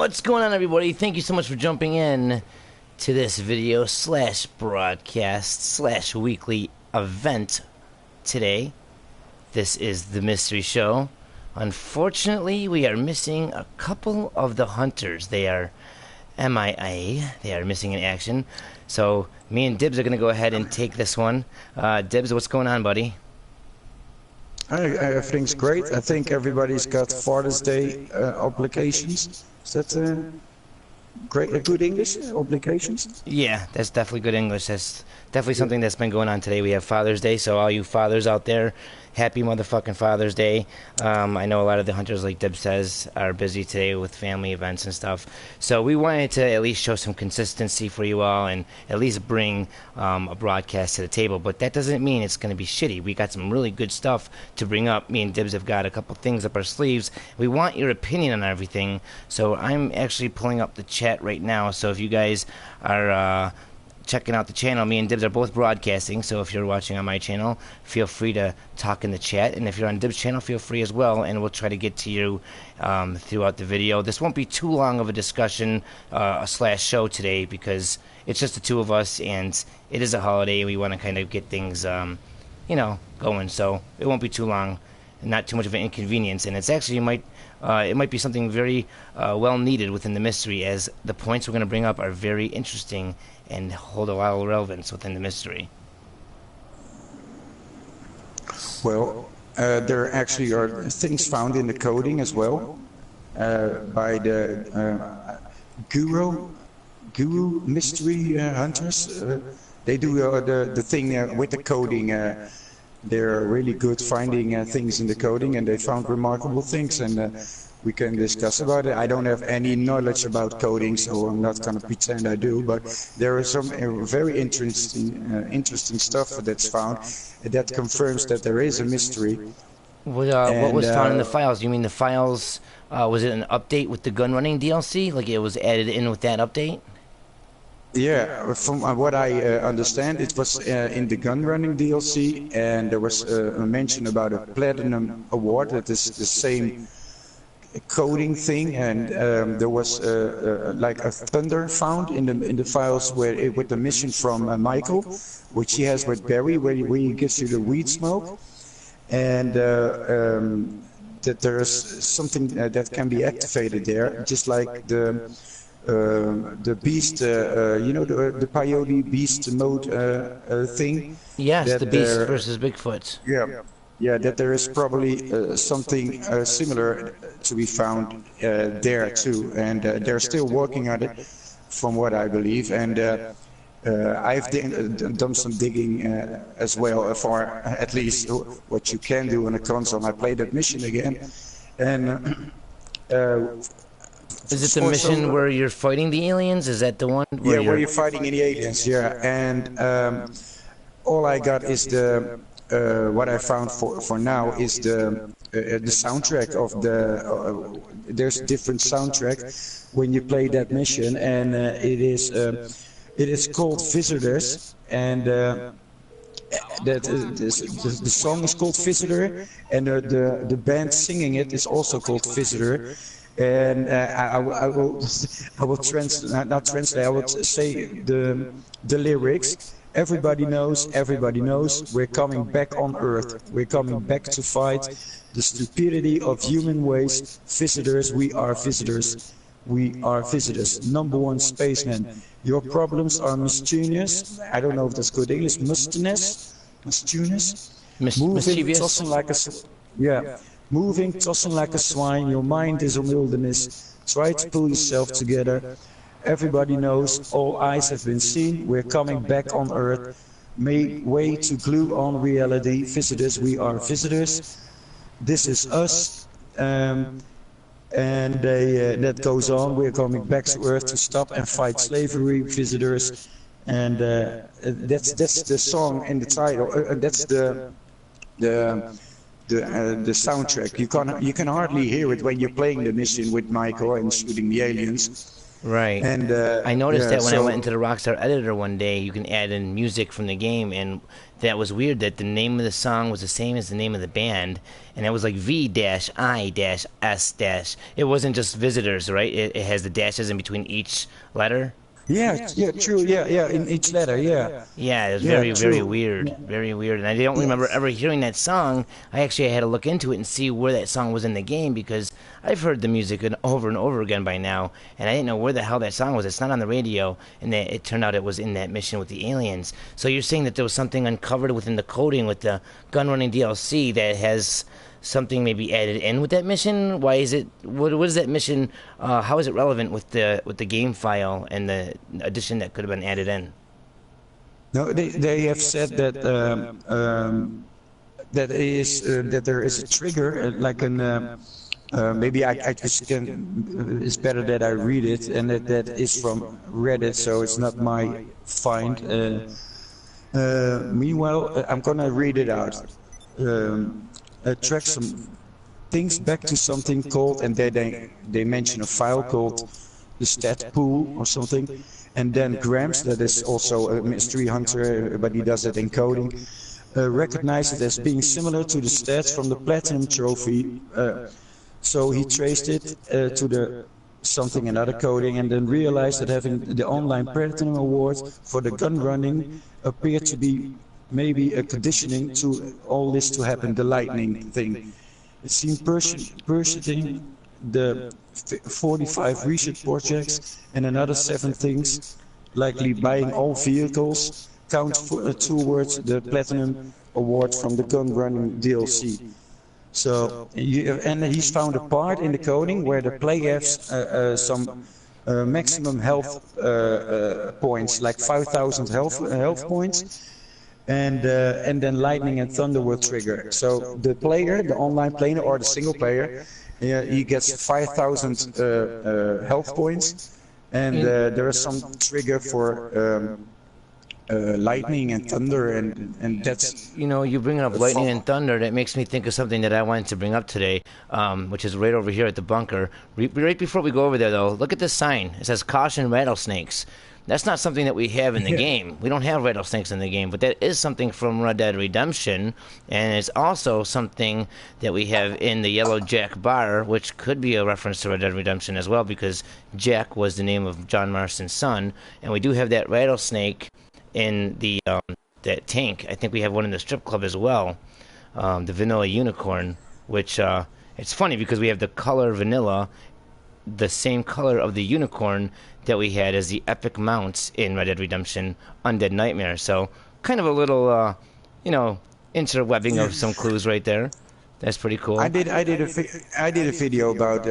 What's going on, everybody? Thank you so much for jumping in to this video slash broadcast slash weekly event today. This is the Mystery Show. Unfortunately, we are missing a couple of the hunters. They are MIA. They are missing in action. So me and Dibbes are going to go ahead and take this one. Dibbes, what's going on, buddy? Everything's great. I think everybody's got Father's Day obligations. Is that great? Good English? Obligations? Yeah, that's definitely good English. That's definitely something that's been going on today. We have Father's Day, so all you fathers out there, happy motherfucking Father's Day. I know a lot of the hunters, like Dib says, are busy today with family events and stuff. So we wanted to at least show some consistency for you all and at least bring a broadcast to the table. But that doesn't mean it's going to be shitty. We got some really good stuff to bring up. Me and Dibs have got a couple things up our sleeves. We want your opinion on everything. So I'm actually pulling up the chat right now. So if you guys are checking out the channel, me and Dibbs are both broadcasting, so if you're watching on my channel, feel free to talk in the chat, and if you're on Dibbs' channel, feel free as well, and we'll try to get to you throughout the video. This won't be too long of a discussion slash show today, because it's just the two of us, and it is a holiday, and we want to kind of get things, you know, going, so it won't be too long, and not too much of an inconvenience, and it's actually it might be something very well needed within the mystery, as the points we're going to bring up are very interesting and hold a lot of relevance within the mystery. Well, there actually are things found in the coding as well by the Guru Mystery hunters. They do the thing with the coding. They're really good finding things in the coding, and they found remarkable things, and we can discuss about it. I don't have any knowledge about coding, so I'm not going to pretend I do, but there is some very interesting stuff that's found that confirms that there is a mystery. What was found in the files? You mean the files, was it an update with the Gunrunning DLC? Like it was added in with that update? Yeah, from what I understand, it was in the Gunrunning DLC, and there was a mention about a Platinum Award that is the same coding thing, and there was like a thunder found in the files with the mission from Michael, which he has with Barry, where he gives you the weed smoke, and that there is something that can be activated there, just like the beast, you know, the Parody beast mode thing. Yes, the beast versus Bigfoot. Yeah, that there is probably something similar to be found there too, and they're still working on it, from what I believe. And I've done some digging as well, for at least what you can do on a console. I played that mission again, and is it the mission where you're fighting the aliens? Is that the one? Where you're fighting the aliens, yeah. And all I got is the what I found for now is the soundtrack of the. There's a different soundtrack when you play that mission, and it is called Visitors, and the song is called Visitor, and the band singing it is also called Visitor. And I will not translate. I will say the lyrics. Everybody knows, we're coming back on Earth. We're coming back to fight the stupidity of human ways. Visitors, we are visitors. We are visitors. #1 spaceman. Your problems are mischievous. I don't know if that's good English. Mischievous. Moving, tossing like a moving, tossing like a swine. Your mind is a wilderness. Try to pull yourself together. Everybody knows, all eyes have been seen, we're coming back on Earth, make way to glue on reality. Visitors, we are visitors, this is us, and that goes on, we're coming back to Earth to stop and fight slavery, visitors, and that's the song in the title, that's the soundtrack. You can hardly hear it when you're playing the mission with Michael and shooting the aliens. Right. And I noticed yeah, that when I went so into the Rockstar editor one day, you can add in music from the game, and that was weird that the name of the song was the same as the name of the band, and it was like V-I-S-. It wasn't just visitors, right? It has the dashes in between each letter. yeah, yeah, true, yeah, yeah, in each letter, yeah, Yeah, it was yeah, very, very true. weird. Very weird. And I don't remember Yes. ever hearing that song. I actually had to look into it and see where that song was in the game because I've heard the music over and over again by now, and I didn't know where the hell that song was. It's not on the radio, and that it turned out it was in that mission with the aliens. So you're saying that there was something uncovered within the coding with the Gunrunning DLC that has something maybe added in with that mission? Why is it? What is that mission? How is it relevant with the game file and the addition that could have been added in? No, they have said that that there is a trigger, like an maybe I just can. It's better that I read it, and that is from Reddit, so it's not my find. Meanwhile, I'm gonna read it out. Track some things back to something called, and they mention a file called the stat pool or something. And then Gramps, that is also a mystery hunter, but he does it in coding, recognized it as being similar to the stats from the Platinum Trophy. So he traced it to the something in other coding, and then realized that having the online Platinum Award for the gun running appeared to be maybe a conditioning to all this to happen, the lightning thing. It seemed pursuing the 45 research projects and another 7 things, likely buying all vehicles, count towards the Platinum Award from the gun running DLC. So, and he's found a part in the coding where the player has some maximum health points, like 5,000 health points, and then lightning and thunder will trigger. So the player, the online player or the single player, he gets 5,000 health points, and there is some trigger for lightning and thunder, and that's You know, you bring up lightning and thunder. That makes me think of something that I wanted to bring up today, which is right over here at the bunker. Right before we go over there, though, look at this sign. It says "Caution Rattlesnakes." That's not something that we have in the game. We don't have rattlesnakes in the game, but that is something from Red Dead Redemption, and it's also something that we have in the Yellow Jack Bar, which could be a reference to Red Dead Redemption as well, because Jack was the name of John Marston's son, and we do have that rattlesnake in the that tank. I think we have one in the strip club as well, the Vanilla Unicorn, which it's funny because we have the color vanilla, the same color of the unicorn that we had as the epic mounts in Red Dead Redemption Undead Nightmare. So kind of a little, interwebbing of some clues right there. That's pretty cool. I did a video about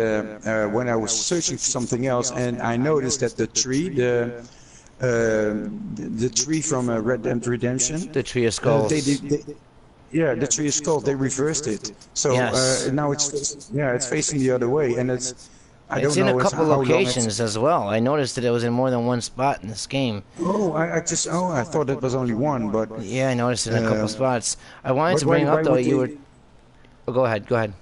when I was searching for something else, and I noticed that the tree from Red Dead Redemption, The Tree of Skulls. yeah, the tree of skulls, they reversed it. So Yes. now it's facing the other way, and it's I It's don't in know a couple how long locations as well. I noticed that it was in more than one spot in this game. I thought it was only one, but Yeah, I noticed it in a couple spots. I wanted but to bring why up though. would You they- were. Oh, go ahead. Go ahead.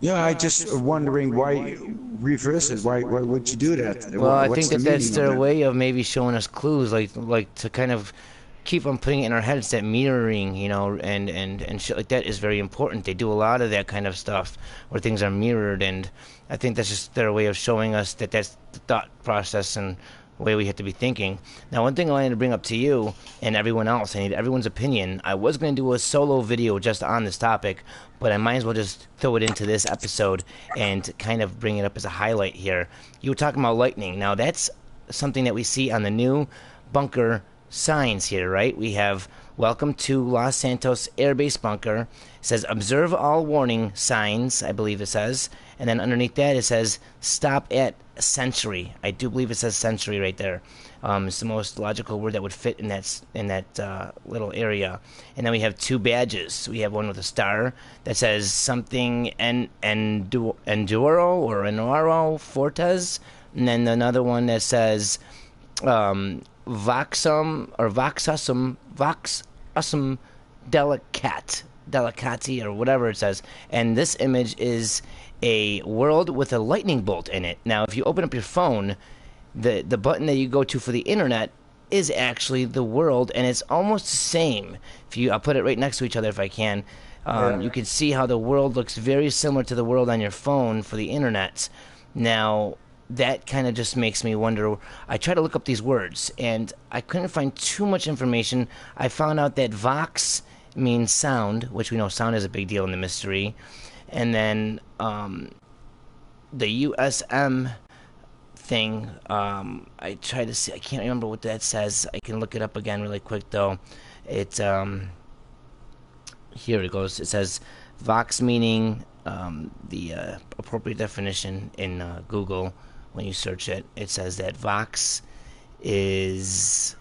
yeah, I just wondering why reverse it. Why would you do that? Well, I What's think the that's meaning their of that? way of maybe showing us clues, like to kind of keep on putting it in our heads that mirroring, and shit like that is very important. They do a lot of that kind of stuff where things are mirrored, and I think that's just their way of showing us that that's the thought process and way we have to be thinking. Now, one thing I wanted to bring up to you and everyone else, I need everyone's opinion. I was going to do a solo video just on this topic, but I might as well just throw it into this episode and kind of bring it up as a highlight here. You were talking about lightning. Now, that's something that we see on the new bunker signs here, right? We have "Welcome to Los Santos Air Base Bunker." It says "Observe all warning signs," I believe it says. And then underneath that it says "Stop at Century." I do believe it says Century right there. It's the most logical word that would fit in that little area. And then we have 2 badges. We have one with a star that says something Enduro or Enoro Fortes, and then another one that says Voxum or Voxusum Delicati or whatever it says. And this image is a world with a lightning bolt in it. Now, if you open up your phone, the button that you go to for the internet is actually the world, and it's almost the same. I'll put it right next to each other if I can. You can see how the world looks very similar to the world on your phone for the internet. Now, that kind of just makes me wonder. I tried to look up these words, and I couldn't find too much information. I found out that VOXX means sound, which we know sound is a big deal in the mystery. And then the USM thing, I tried to see. I can't remember what that says. I can look it up again really quick, though. It, here it goes. It says VOXX meaning the appropriate definition in Google. When you search it, it says that VOXX is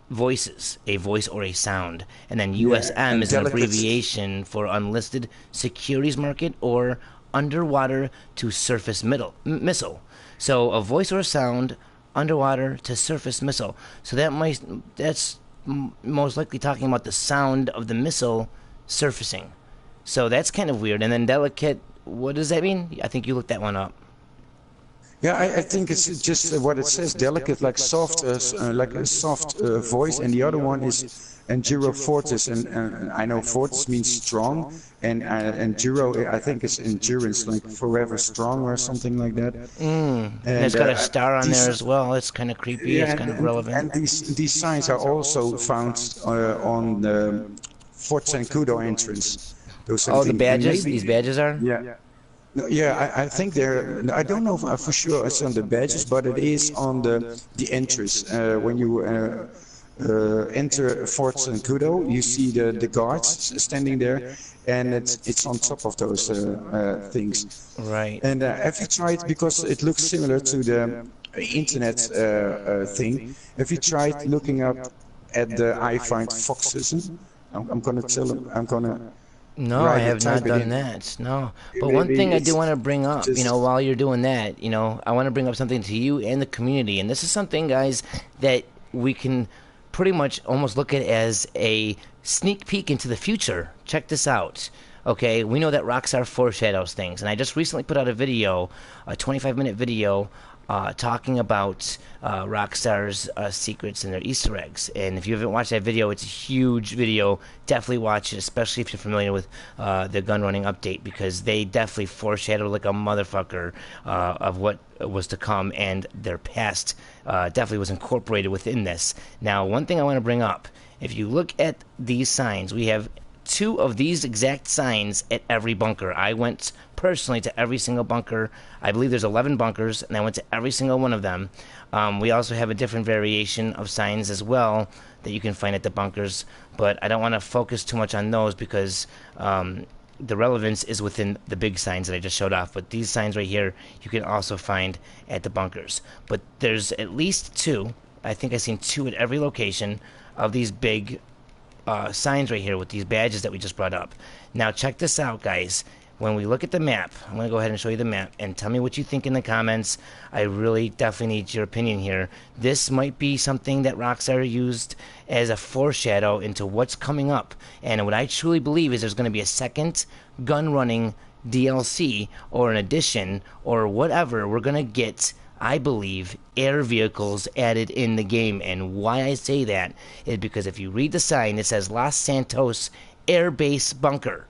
voices, a voice or a sound, and then USM is an abbreviation for unlisted securities market or underwater to surface missile. So a voice or a sound, underwater to surface missile. So that's most likely talking about the sound of the missile surfacing. So that's kind of weird. And then delicate, what does that mean? I think you looked that one up. Yeah, I think it's just what it says, delicate, like soft, like a soft voice, and the other one is enduro fortis, and I know fortis means strong, and enduro I think is endurance, like forever strong or something like that. And it's got a star on there as well. It's kind of creepy. Yeah, it's kind of relevant. And these signs are also found on the Fort Zancudo entrance. The badges. These badges are. Yeah. No, yeah, I think they're. I don't know for sure it's on the badges, but it is on the entrance. When you enter Fort Zancudo, you see the guards standing there, and it's on top of those things. Right. And have you tried, because it looks similar to the internet thing? Have you tried looking up at the I find foxes? I'm gonna tell them. I'm gonna. No, I have not done that. No. But one thing I do want to bring up, while you're doing that, I want to bring up something to you and the community. And this is something, guys, that we can pretty much almost look at as a sneak peek into the future. Check this out. Okay, we know that Rockstar foreshadows things. And I just recently put out a video, a 25-minute video, talking about Rockstar's secrets and their Easter eggs. And if you haven't watched that video, it's a huge video. Definitely watch it, especially if you're familiar with the Gunrunning update, because they definitely foreshadowed like a motherfucker of what was to come, and their past definitely was incorporated within this. Now, one thing I want to bring up, if you look at these signs, we have 2 of these exact signs at every bunker. I went personally to every single bunker. I believe there's 11 bunkers, and I went to every single one of them. We also have a different variation of signs as well that you can find at the bunkers, but I don't want to focus too much on those because the relevance is within the big signs that I just showed off. But these signs right here, you can also find at the bunkers. But there's at least 2. I think I've seen 2 at every location of these big signs right here with these badges that we just brought up. Now check this out, guys. When we look at the map, I'm going to go ahead and show you the map and tell me what you think in the comments. I really definitely need your opinion here. This might be something that Rockstar used as a foreshadow into what's coming up. And what I truly believe is there's going to be a second Gunrunning DLC or an addition or whatever. We're going to get, I believe, air vehicles added in the game. And why I say that is because if you read the sign, it says Los Santos Air Base Bunker.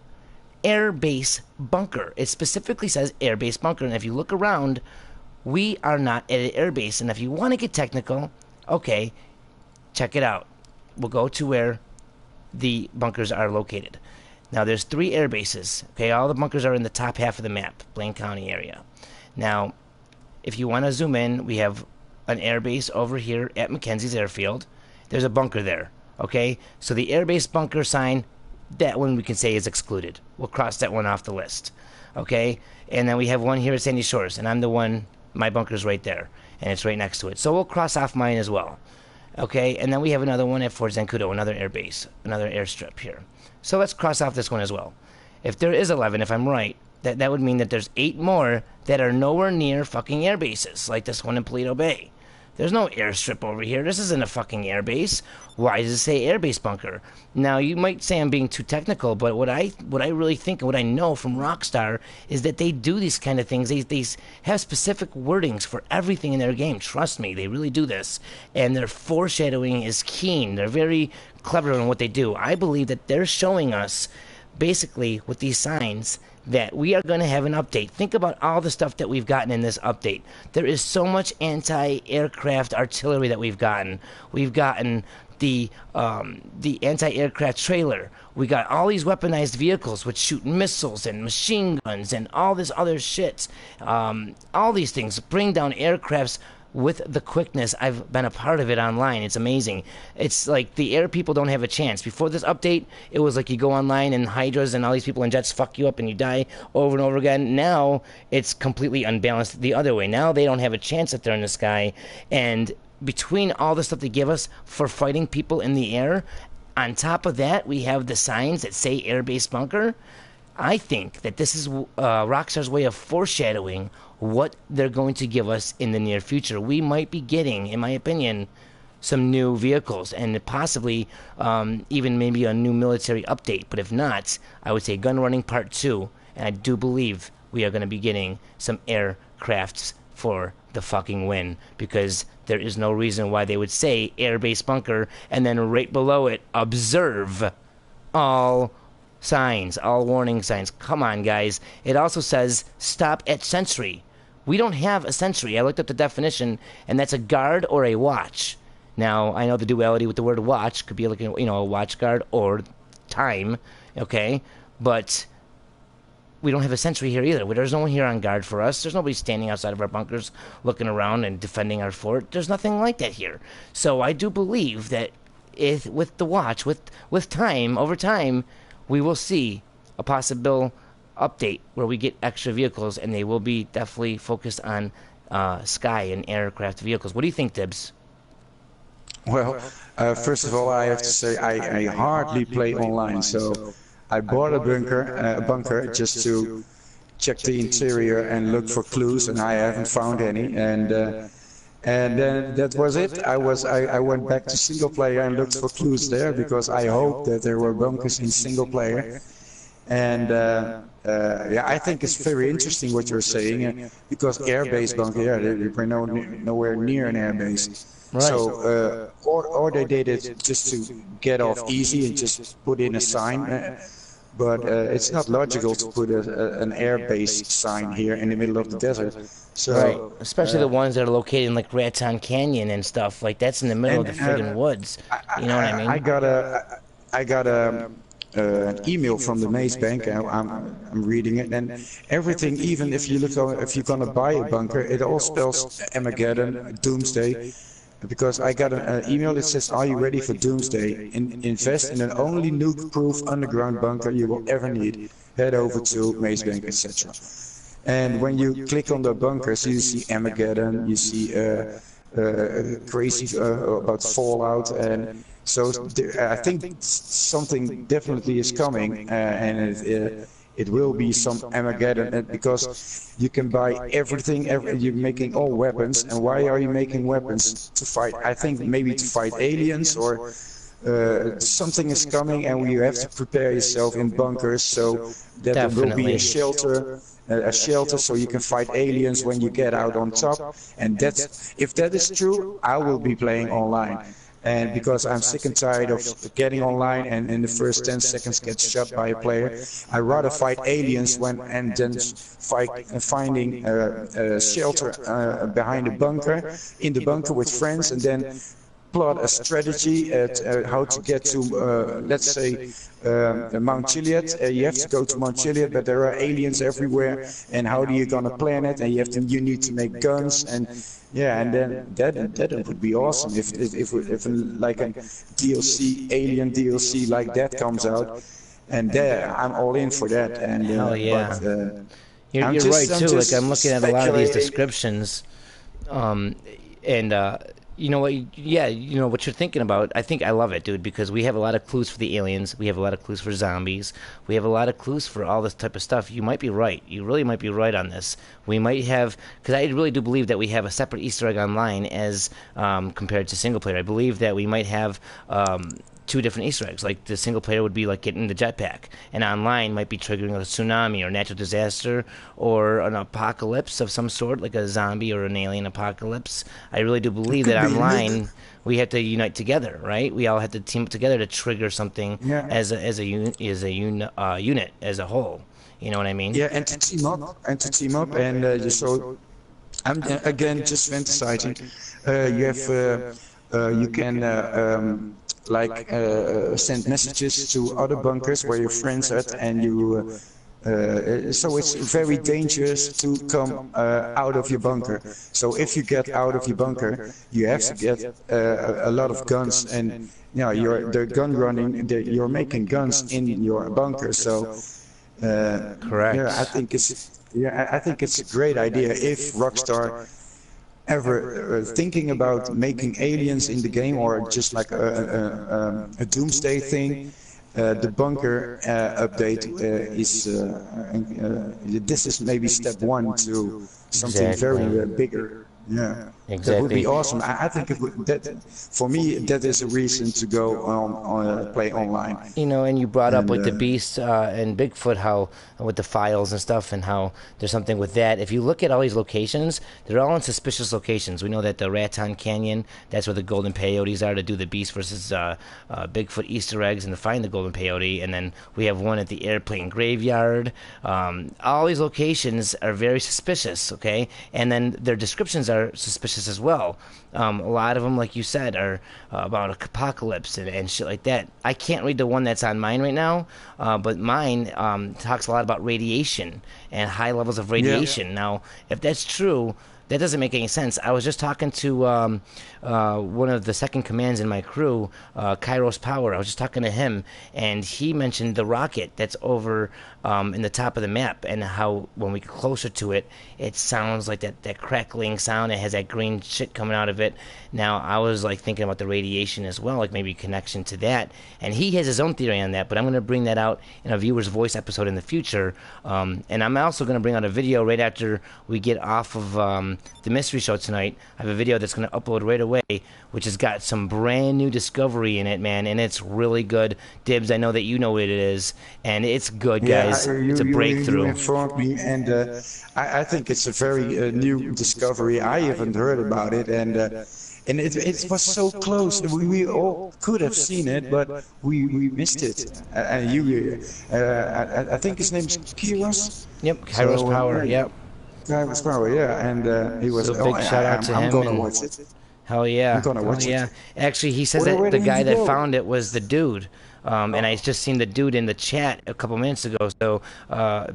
Air Base Bunker. It specifically says Air Base Bunker. And if you look around, we are not at an air base. And if you want to get technical, okay, check it out. We'll go to where the bunkers are located. Now, there's 3 air bases. Okay, all the bunkers are in the top half of the map, Blaine County area. Now, if you want to zoom in, we have an air base over here at McKenzie's Airfield. There's a bunker there, okay? So the air base bunker sign, that one we can say is excluded. We'll cross that one off the list, okay? And then we have one here at Sandy Shores, and I'm the one, my bunker's right there, and it's right next to it. So we'll cross off mine as well, okay? And then we have another one at Fort Zancudo, another air base, another airstrip here. So let's cross off this one as well. If there is 11, if I'm right, that would mean that there's 8 more that are nowhere near fucking air bases, like this one in Paleto Bay. There's no airstrip over here. This isn't a fucking airbase. Why does it say airbase bunker? Now, you might say I'm being too technical, but what I really think and what I know from Rockstar is that they do these kind of things. They have specific wordings for everything in their game. Trust me, they really do this. And their foreshadowing is keen. They're very clever in what they do. I believe that they're showing us, basically, with these signs, that we are going to have an update. Think about all the stuff that we've gotten in this update. There is so much anti-aircraft artillery that we've gotten. We've gotten the anti-aircraft trailer. We got all these weaponized vehicles which shoot missiles and machine guns and all this other shit. All these things bring down aircrafts with the quickness. I've been a part of it online. It's amazing. It's like the air people don't have a chance. Before this update, it was like you go online and Hydras and all these people in jets fuck you up and you die over and over again. Now it's completely unbalanced the other way. Now they don't have a chance if they're in the sky. And between all the stuff they give us for fighting people in the air, on top of that, we have the signs that say airbase bunker. I think that this is Rockstar's way of foreshadowing what they're going to give us in the near future. We might be getting, in my opinion, some new vehicles and possibly even maybe a new military update. But if not, I would say Gunrunning Part 2, and I do believe we are going to be getting some aircrafts for the fucking win, because there is no reason why they would say airbase bunker and then right below it, observe all signs, all warning signs. Come on, guys. It also says stop at sentry. We don't have a sentry. I looked up the definition, and that's a guard or a watch. Now, I know the duality with the word watch could be like, a watch guard or time, okay? But we don't have a sentry here either. There's no one here on guard for us. There's nobody standing outside of our bunkers looking around and defending our fort. There's nothing like that here. So I do believe that with the watch, with time, over time, we will see a possible update where we get extra vehicles, and they will be definitely focused on sky and aircraft vehicles. What do you think, Dibbes? Well, first of all, I have to say I hardly play online, so I bought a bunker just to check the interior and look for clues, and I haven't found any. And then that was it. I went back to single player and looked for clues there, because I hoped that there were bunkers in single player. And yeah, I think it's very interesting what you're saying, because airbase bunker, yeah, we're nowhere near an airbase. Right. So, or they did it just to get off easy and just put in a sign. But it's not logical to put an airbase sign here in the middle of the desert. So, right, especially the ones that are located in like Raton Canyon and stuff. Like that's in the middle of the friggin' woods. You know what I mean? I got an email from the Maze Bank. I'm reading it, and everything. Even if you look, if you're gonna buy a bunker, it all spells Armageddon, Doomsday. Because I got an email that says, "Are you ready for Doomsday? Invest in an only nuke-proof underground bunker you will ever need. Head over to Maze Bank, etc." And when you click on the bunkers, you see Armageddon, you see crazy about Fallout, and so I think something definitely is coming, and it will be some Armageddon, because you can buy everything. You're making all weapons, and why are you making weapons? To fight? I think maybe to fight aliens, or something is coming, and you have to prepare yourself in bunkers so that there will be a shelter so you can fight aliens when you get out on top. And if that is true, I will be playing online. And because I'm sick and tired of getting online and in the first 10 seconds get shot by a player, I rather fight aliens and then finding a shelter behind a bunker, in the bunker with friends, and then plot a strategy at how to get to, let's say, Mount Chiliad. You have to go to Mount Chiliad, but there are aliens everywhere. And how do you gonna plan it? And you need to make guns, and yeah, and then that would be awesome if like a DLC, alien DLC like that comes out, and there I'm all in for that. And hell yeah, but, you're right too. Like I'm looking at a lot of these descriptions, and You know what? Yeah, you know what you're thinking about. I think I love it, dude, because we have a lot of clues for the aliens. We have a lot of clues for zombies. We have a lot of clues for all this type of stuff. You might be right. You really might be right on this. We might have, because I really do believe that we have a separate Easter egg online as compared to single player. I believe that we might have two different Easter eggs. Like the single player would be like getting the jetpack, and online might be triggering a tsunami or natural disaster or an apocalypse of some sort, like a zombie or an alien apocalypse. I really do believe that online we have to unite together, right? We all have to team up together to trigger something Yeah. as unit as a whole. You know what I mean? Yeah, and so I'm again just fantasizing. You can send messages to other bunkers where your friends at, and you. So it's very dangerous to come out of your bunker. So if you get out of your bunker, you have to get a lot of guns, and the gun running. You're making guns in your bunker. So Correct. I think it's a great idea if Rockstar ever thinking about making aliens in the game, or just like a Doomsday thing. The bunker update this is maybe step one to something very bigger. Yeah, Exactly. that would be awesome. I think for me, that is a reason to go on play online. You know, and you brought up with the And, beast and Bigfoot, how with the files and stuff, and how there's something with that. If you look at all these locations, they're all in suspicious locations. We know that the Raton Canyon, that's where the golden peyotes are to do the beast versus Bigfoot Easter eggs and to find the golden peyote. And then we have one at the airplane graveyard. All these locations are very suspicious, okay? And then their descriptions are suspicious as well. A lot of them, like you said, are about apocalypse and shit like that. I can't read the one that's on mine right now, but mine talks a lot about radiation and high levels of radiation. Now, if that's true, that doesn't make any sense. I was just talking to one of the second commands in my crew, Kairos Power. I was just talking to him, and he mentioned the rocket that's over in the top of the map, and how when we get closer to it, it sounds like that crackling sound. It has that green shit coming out of it. Now, I was like thinking about the radiation as well, like maybe connection to that. And he has his own theory on that, but I'm going to bring that out in a viewer's voice episode in the future. And I'm also going to bring out a video right after we get off of the mystery show tonight. I have a video that's going to upload right away, which has got some brand new discovery in it, man, and it's really good. Dibbs, I know that you know what it is, and it's good, guys. It's a breakthrough. You informed me, and I think it's a very new discovery. I haven't heard about it, and it was so close. We all could have seen it, but we missed it. And I think his name is Kairos. Yep, Kairos Power. Yep. Kairos Power, yeah, and he was. So big shout out to him. I'm gonna watch it. Hell yeah. I'm gonna watch it. Actually, he says that the guy that found it was the dude. And I just seen the dude in the chat a couple minutes ago. So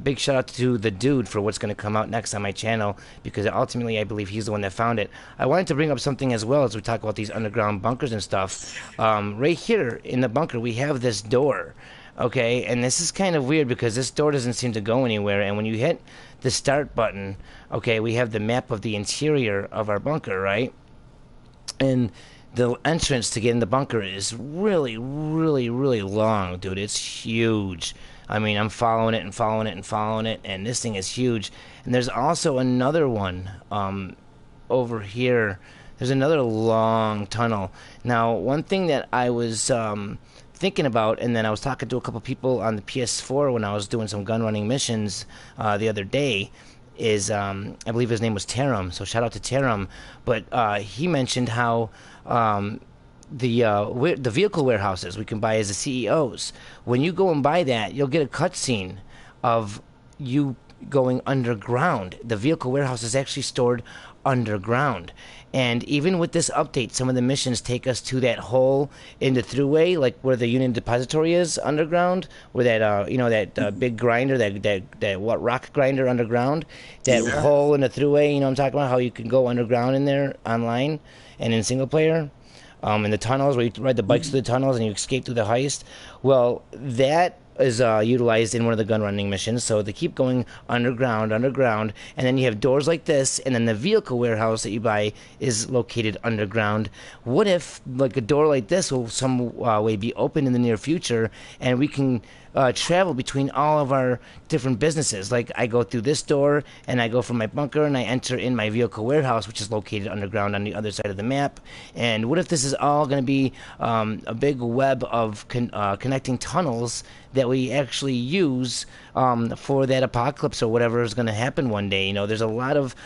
big shout out to the dude for what's going to come out next on my channel, because ultimately I believe he's the one that found it. I wanted to bring up something as well as we talk about these underground bunkers and stuff. Right here in the bunker, we have this door. Okay, and this is kind of weird because this door doesn't seem to go anywhere. And when you hit the start button, okay, we have the map of the interior of our bunker, right? And the entrance to get in the bunker is really, really, really long, dude. It's huge. I mean, I'm following it and following it and following it, and this thing is huge. And there's also another one over here. There's another long tunnel. Now, one thing that I was thinking about, and then I was talking to a couple people on the PS4 when I was doing some gun running missions the other day, is I believe his name was Tarum, so shout out to Tarum. But he mentioned how the vehicle warehouses we can buy as the CEOs, when you go and buy that, you'll get a cutscene of you going underground. The vehicle warehouse is actually stored underground. And even with this update, some of the missions take us to that hole in the thruway, like where the Union Depository is underground, where that that big grinder, that rock grinder underground, that hole in the thruway. You know what I'm talking about? How you can go underground in there online and in single player, in the tunnels where you ride the bikes through the tunnels and you escape through the heist. Well, that utilized in one of the gun running missions. So they keep going underground, underground, and then you have doors like this, and then the vehicle warehouse that you buy is located underground. What if like a door like this will some way be open in the near future, and we can travel between all of our different businesses? Like I go through this door and I go from my bunker and I enter in my vehicle warehouse, which is located underground on the other side of the map. And what if this is all going to be a big web of connecting tunnels that we actually use for that apocalypse or whatever is going to happen one day? You know, there's a lot of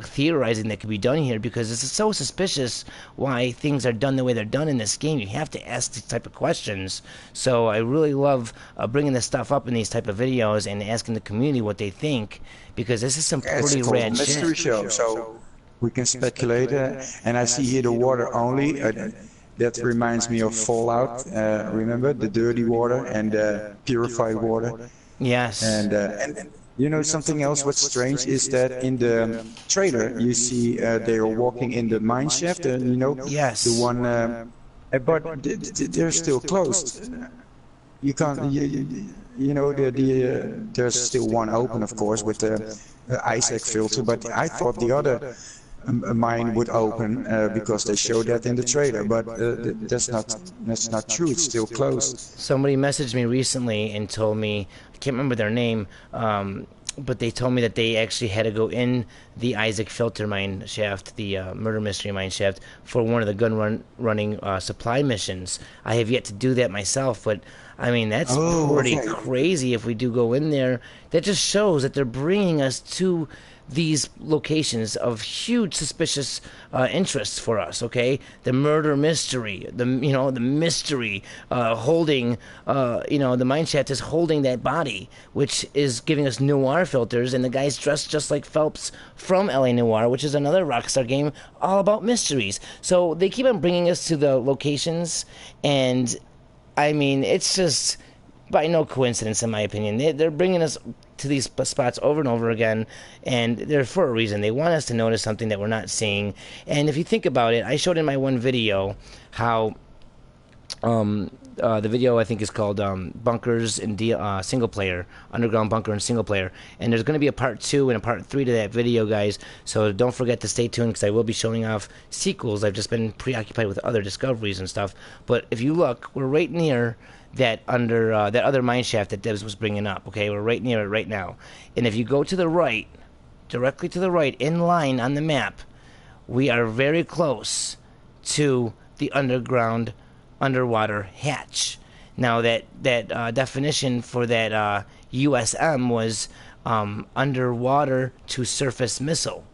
theorizing that could be done here, because it's so suspicious why things are done the way they're done in this game. You have to ask these type of questions. So I really love bringing this stuff up in these type of videos and asking the community what they think, because this is some pretty rad shit. Mystery show, so we can speculate. And I see here the water only. That reminds me of Fallout. Remember the dirty water and purified water. Yes. And you know something else? What's strange is that in the trailer you see they are walking in the mine shaft. You know. Yes. The one, but they're still closed. You can't. You know there's still one open, of course, with the Isaac filter. But I thought the other mine would open because they showed that in the trailer, but that's not true. It's still closed. Somebody messaged me recently and told me, I can't remember their name, but they told me that they actually had to go in the Isaac filter mine shaft, the murder mystery mine shaft, for one of the gun running supply missions. I have yet to do that myself, but I mean, that's pretty crazy if we do go in there. That just shows that they're bringing us to these locations of huge suspicious interests for us. Okay, the murder mystery, the mystery holding, the mine shaft is holding that body, which is giving us noir filters, and the guy's dressed just like Phelps from L.A. Noire, which is another Rockstar game all about mysteries. So they keep on bringing us to the locations, and I mean, it's just by no coincidence, in my opinion. They're bringing us to these spots over and over again, and they're for a reason. They want us to notice something that we're not seeing. And if you think about it, I showed in my one video how the video I think is called Bunkers in Single Player, Underground Bunker and Single Player. And there's going to be a part 2 and a part 3 to that video, guys. So don't forget to stay tuned, because I will be showing off sequels. I've just been preoccupied with other discoveries and stuff. But if you look, we're right near that that other mine shaft that Dibbes was bringing up. Okay, we're right near it right now. And if you go to the right, directly to the right, in line on the map, we are very close to the underwater hatch. Now that definition for that USM was underwater to surface missile.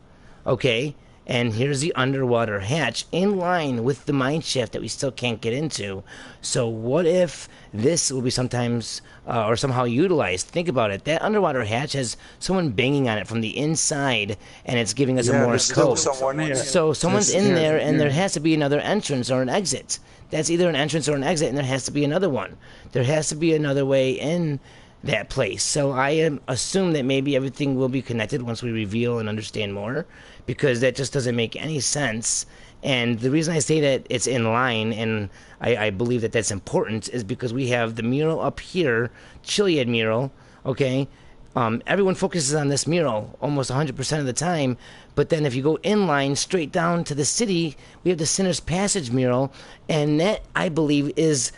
Okay, and here's the underwater hatch in line with the mine shaft that we still can't get into. So what if this will be sometimes or somehow utilized? Think about it. That underwater hatch has someone banging on it from the inside, and it's giving us a Morse code. So someone's in there, and there has to be another entrance or an exit. That's either an entrance or an exit, and there has to be another one. There has to be another way in that place. So I assume that maybe everything will be connected once we reveal and understand more, because that just doesn't make any sense. And the reason I say that it's in line, and I believe that that's important, is because we have the mural up here, Chiliad mural, okay? Everyone focuses on this mural almost 100% of the time, but then if you go inline straight down to the city, we have the Sinner's Passage mural, and that, I believe, is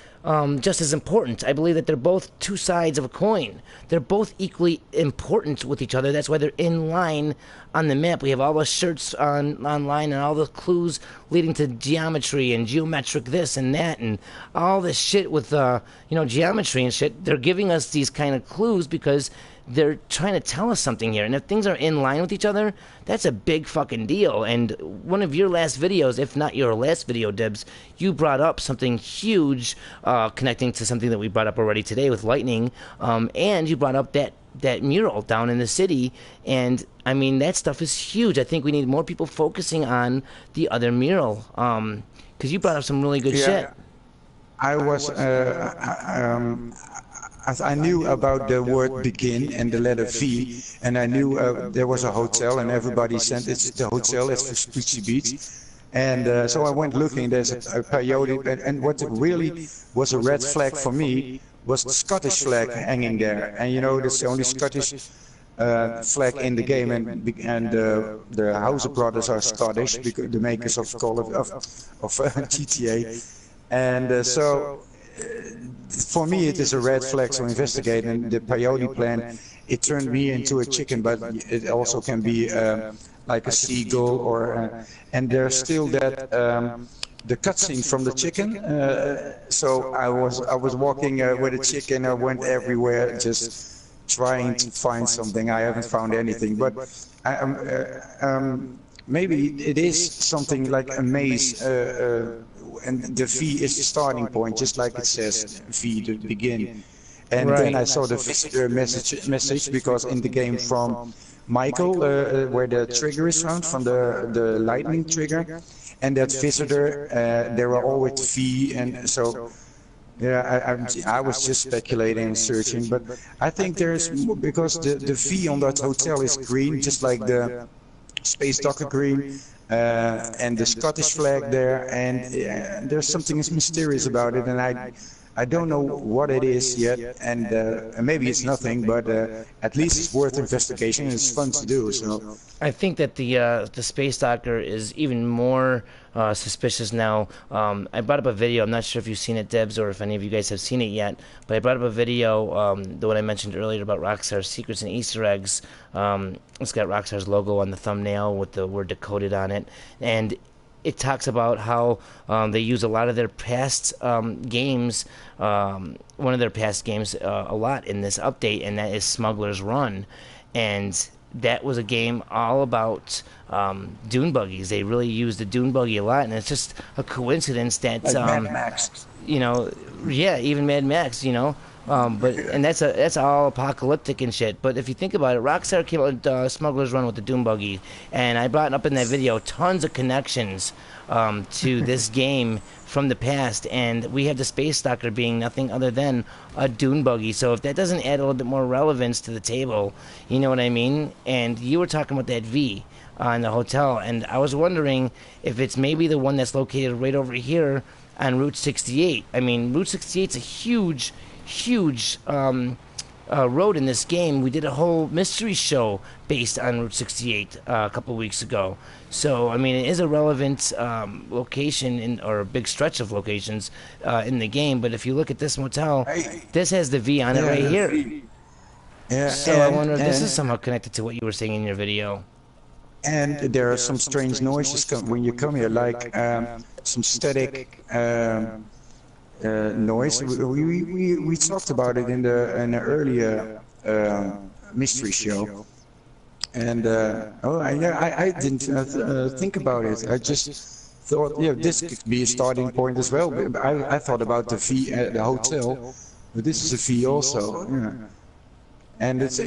just as important. I believe that they're both two sides of a coin. They're both equally important with each other. That's why they're in line on the map. We have all the shirts online and all the clues leading to geometry and geometric this and that and all this shit with geometry and shit. They're giving us these kind of clues because they're trying to tell us something here. And if things are in line with each other, that's a big fucking deal. And one of your last videos, if not your last video, Dibbes, you brought up something huge connecting to something that we brought up already today with lightning. And you brought up that mural down in the city. And, I mean, that stuff is huge. I think we need more people focusing on the other mural. Because you brought up some really good shit. I was... I knew about the word begin and the letter V, and I knew there was a hotel, and everybody said it's the hotel, it's for Spooky Beach. And so I went looking, there's a periodic, and what really was a red flag for me was the Scottish flag hanging there, and you know that's the only Scottish flag in the game, and the Houser brothers are Scottish, because the makers of GTA, and so for me it is a red flag to investigate. And the peyote plant, it turned me into a chicken, but it also can be like a seagull, or and there's still that the cutscene from the chicken. So I was walking with a chicken. I went everywhere just trying to find something. I haven't found anything, but maybe it is something like a maze, and the V is the starting point, just like it says V to begin. And then I saw the visitor message, because in the game from Michael, where the trigger is found, from the lightning trigger, and that visitor, they were all with V, and so yeah, I was just speculating and searching, but I think there's, because the V on that hotel is green, just like the Space Docker green, and the Scottish flag there, and there's something mysterious about it, and I don't know what it is yet, and maybe it's nothing, but at least it's worth investigation, and it's fun to do. So I think that the Space Docker is even more suspicious now. I brought up a video. I'm not sure if you've seen it, Dibbes, or if any of you guys have seen it yet, but I brought up a video, the one I mentioned earlier about Rockstar's secrets and Easter eggs. It's got Rockstar's logo on the thumbnail with the word decoded on it, and it talks about how they use a lot of their past games, one of their past games a lot in this update, and that is Smuggler's Run. And that was a game all about dune buggies. They really used the dune buggy a lot, and it's just a coincidence that like Mad Max. you know, yeah, even Mad Max, you know. And that's all apocalyptic and shit. But if you think about it, Rockstar came out with Smuggler's Run with the Doom Buggy, and I brought up in that video tons of connections to this game from the past, and we have the Space Stalker being nothing other than a dune buggy. So if that doesn't add a little bit more relevance to the table, you know what I mean? And you were talking about that V in the hotel, and I was wondering if it's maybe the one that's located right over here on Route 68. I mean, Route 68's a huge road in this game. We did a whole mystery show based on Route 68 a couple weeks ago. So, I mean, it is a relevant location, or a big stretch of locations in the game. But if you look at this motel, this has the V on it right here. Yeah, so I wonder if this is somehow connected to what you were saying in your video. And there are some strange noises when you come here, like some static noise. We talked about it in the earlier mystery show, and I didn't think about it. I just thought, yeah, this could be a starting point as well. But I thought about the V at the hotel, but this is a V also. Yeah. And it's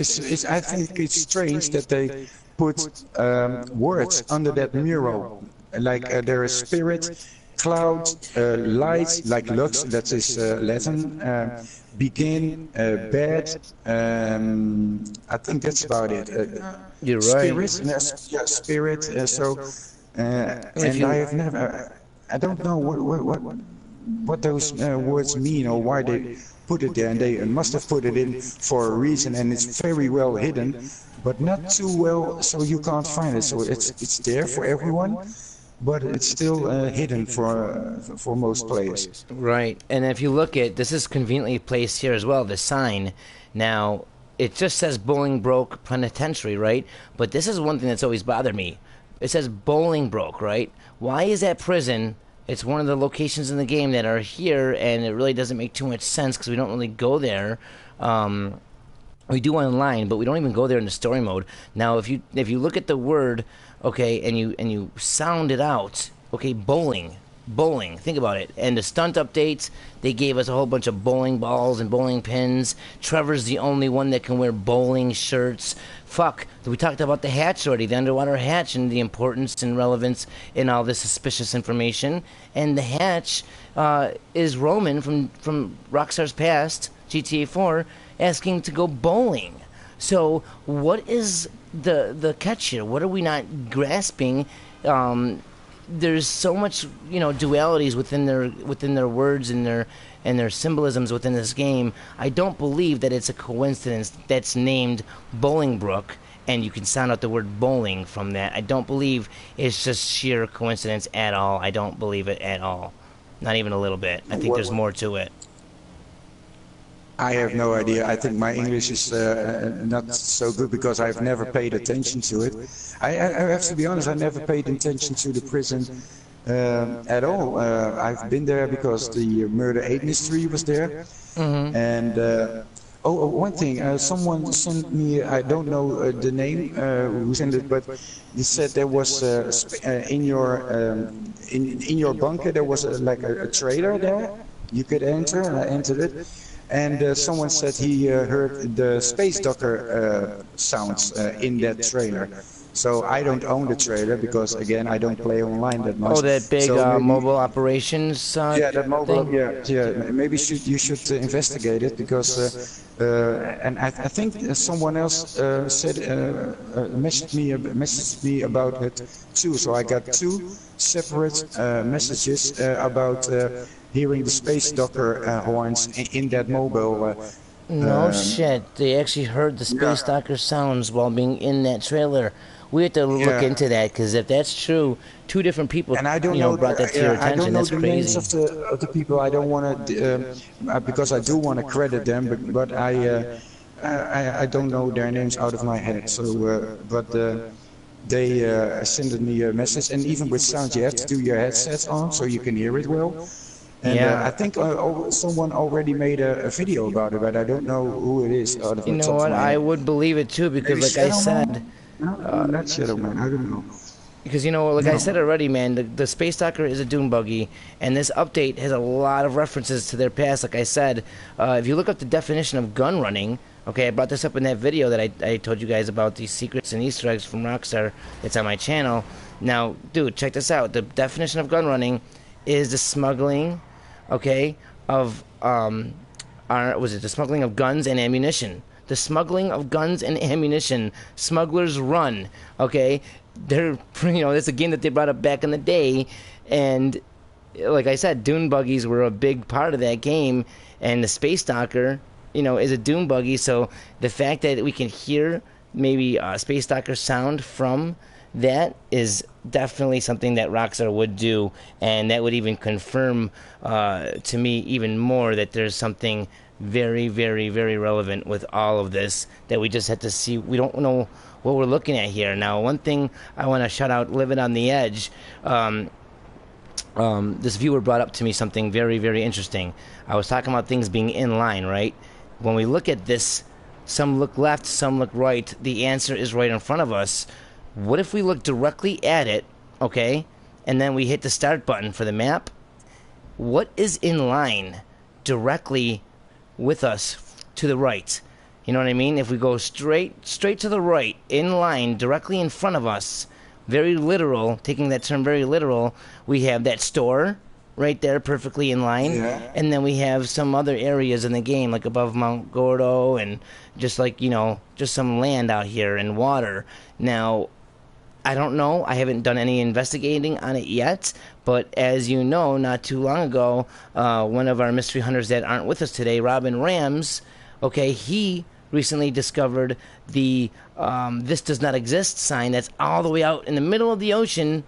I think it's strange that they put words under that mural, like there is spirit, cloud, light, like lux, that is Latin, begin, bed, I think that's about it. You're right. Spirit, yeah, spirit, and I have never, I don't know what those words mean, or why they put it there, and they must have put it in for a reason, and it's very well hidden, but not too well, so you can't find it. So it's there for everyone, but it's still hidden for most players. Right, and if you look at, this is conveniently placed here as well, the sign. Now, it just says Bolingbroke Penitentiary, right? But this is one thing that's always bothered me. It says Bolingbroke, right? Why is that prison? It's one of the locations in the game that are here, and it really doesn't make too much sense because we don't really go there. We do online, but we don't even go there in the story mode. Now, if you look at the word, okay, and you sound it out, okay, bowling. Think about it. And the stunt updates, they gave us a whole bunch of bowling balls and bowling pins. Trevor's the only one that can wear bowling shirts. Fuck, we talked about the hatch already, the underwater hatch, and the importance and relevance in all this suspicious information. And the hatch is Roman from Rockstar's past, GTA 4, asking to go bowling. So what is the catch here? What are we not grasping? there's so much, you know, dualities within their words and their symbolisms within this game. I don't believe that it's a coincidence that's named Bolingbrook, and you can sound out the word bowling from that. I don't believe it's just sheer coincidence at all. I don't believe it at all. Not even a little bit. I think there's more to it. I have no idea. I think my English is not so good because I've never paid attention to it. I have to be honest, I never paid attention to the prison at all. I've been there because the Murder 8 mystery was there. And one thing, someone sent me, I don't know the name who sent it, but he said there was in your bunker there was like a trailer there you could enter, and I entered it. And someone said he heard the Space Docker sounds in that trailer. So I don't own the trailer because, again, I don't play online that much. Oh, that big mobile operations yeah, that mobile, thing? yeah. Maybe you should investigate it because, and I think someone else said messaged me about it too. So I got two separate messages about hearing the Space Docker horns in that mobile. No shit, they actually heard the Space Docker sounds while being in that trailer. We have to look into that, because if that's true, two different people, and I don't brought that to your attention. I don't know that's the crazy. names of the people. I don't want to, because I do want to credit them, but I don't know their names out of my head. So, they sent me a message, and even with sound, you have to do your headsets on so you can hear it well. And I think someone already made a video about it, but I don't know who it is. Out of you know what? I would believe it too, because maybe like I said, not Shadow Man. I don't know. Because I said already, man, the Space Docker is a Doom buggy, and this update has a lot of references to their past. Like I said, if you look up the definition of gun running, okay, I brought this up in that video that I told you guys about these secrets and Easter eggs from Rockstar. It's on my channel. Now, dude, check this out. The definition of gun running is the smuggling, okay, of the smuggling of guns and ammunition. The smuggling of guns and ammunition. Smugglers Run, okay? They're, it's a game that they brought up back in the day, and like I said, Doom buggies were a big part of that game, and the Space Docker, is a Doom buggy, so the fact that we can hear maybe a Space Docker sound from that is definitely something that Rockstar would do, and that would even confirm to me even more that there's something very, very, very relevant with all of this that we just had to see. We don't know what we're looking at here. Now, one thing I want to shout out, Living on the Edge, this viewer brought up to me something very, very interesting. I was talking about things being in line, right? When we look at this, some look left, some look right, the answer is right in front of us. What if we look directly at it, okay, and then we hit the start button for the map? What is in line directly with us to the right? You know what I mean? If we go straight to the right, in line, directly in front of us, very literal, taking that term very literal, we have that store right there perfectly in line, and then we have some other areas in the game, like above Mount Gordo, and just like, just some land out here and water. Now, I don't know. I haven't done any investigating on it yet. But as you know, not too long ago, one of our mystery hunters that aren't with us today, Robin Rams, okay, he recently discovered the "This Does Not Exist" sign that's all the way out in the middle of the ocean,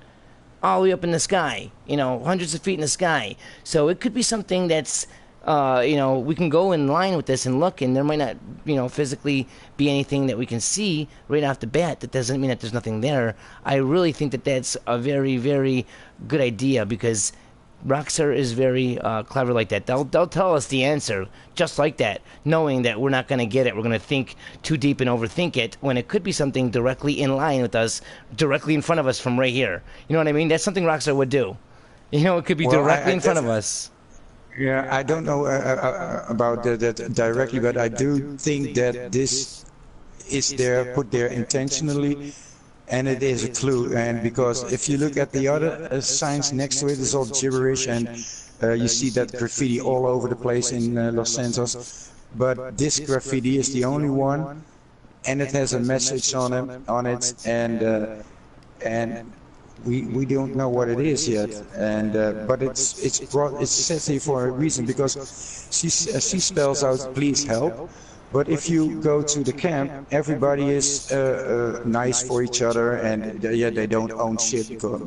all the way up in the sky, hundreds of feet in the sky. So it could be something that's we can go in line with this and look, and there might not, physically be anything that we can see right off the bat. That doesn't mean that there's nothing there. I really think that that's a very, very good idea, because Rockstar is very clever like that. They'll tell us the answer just like that, knowing that we're not going to get it. We're going to think too deep and overthink it, when it could be something directly in line with us, directly in front of us from right here. You know what I mean? That's something Rockstar would do. It could be directly in front of us. Yeah, I don't know about that directly, but I do think that this is put there intentionally, and it is a clue. And because if you look at the other signs next to it, it's all gibberish, and you see that graffiti all over the place in Los Santos. But this graffiti is the only one, and it has a message on it, and we don't know what it is yet, and but it's set here for a reason, because she spells out please help. But if you go to the camp, everybody is nice for each other, and yeah, they don't own shit, because,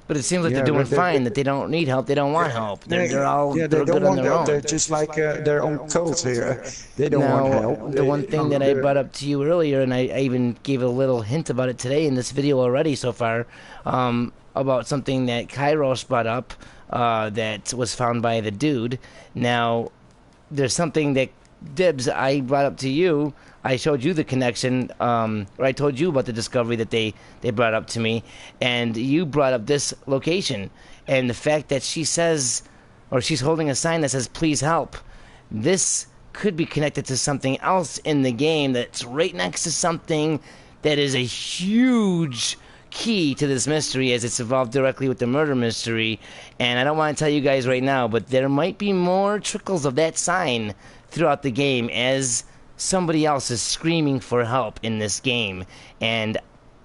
but it seems like they're doing fine, that they don't need help, they don't want help. They're all they they're don't good on want their help. own. They're just like their own cults here. They don't want help. The one thing that I brought up to you earlier, and I even gave a little hint about it today in this video already so far, about something that Kairos brought up that was found by the dude. Now, there's something that Dibbes, I brought up to you. I showed you the connection, or I told you about the discovery that they brought up to me, and you brought up this location, and the fact that she says, or she's holding a sign that says please help. This could be connected to something else in the game that's right next to something that is a huge key to this mystery, as it's involved directly with the murder mystery. And I don't want to tell you guys right now, but there might be more trickles of that sign throughout the game as somebody else is screaming for help in this game. And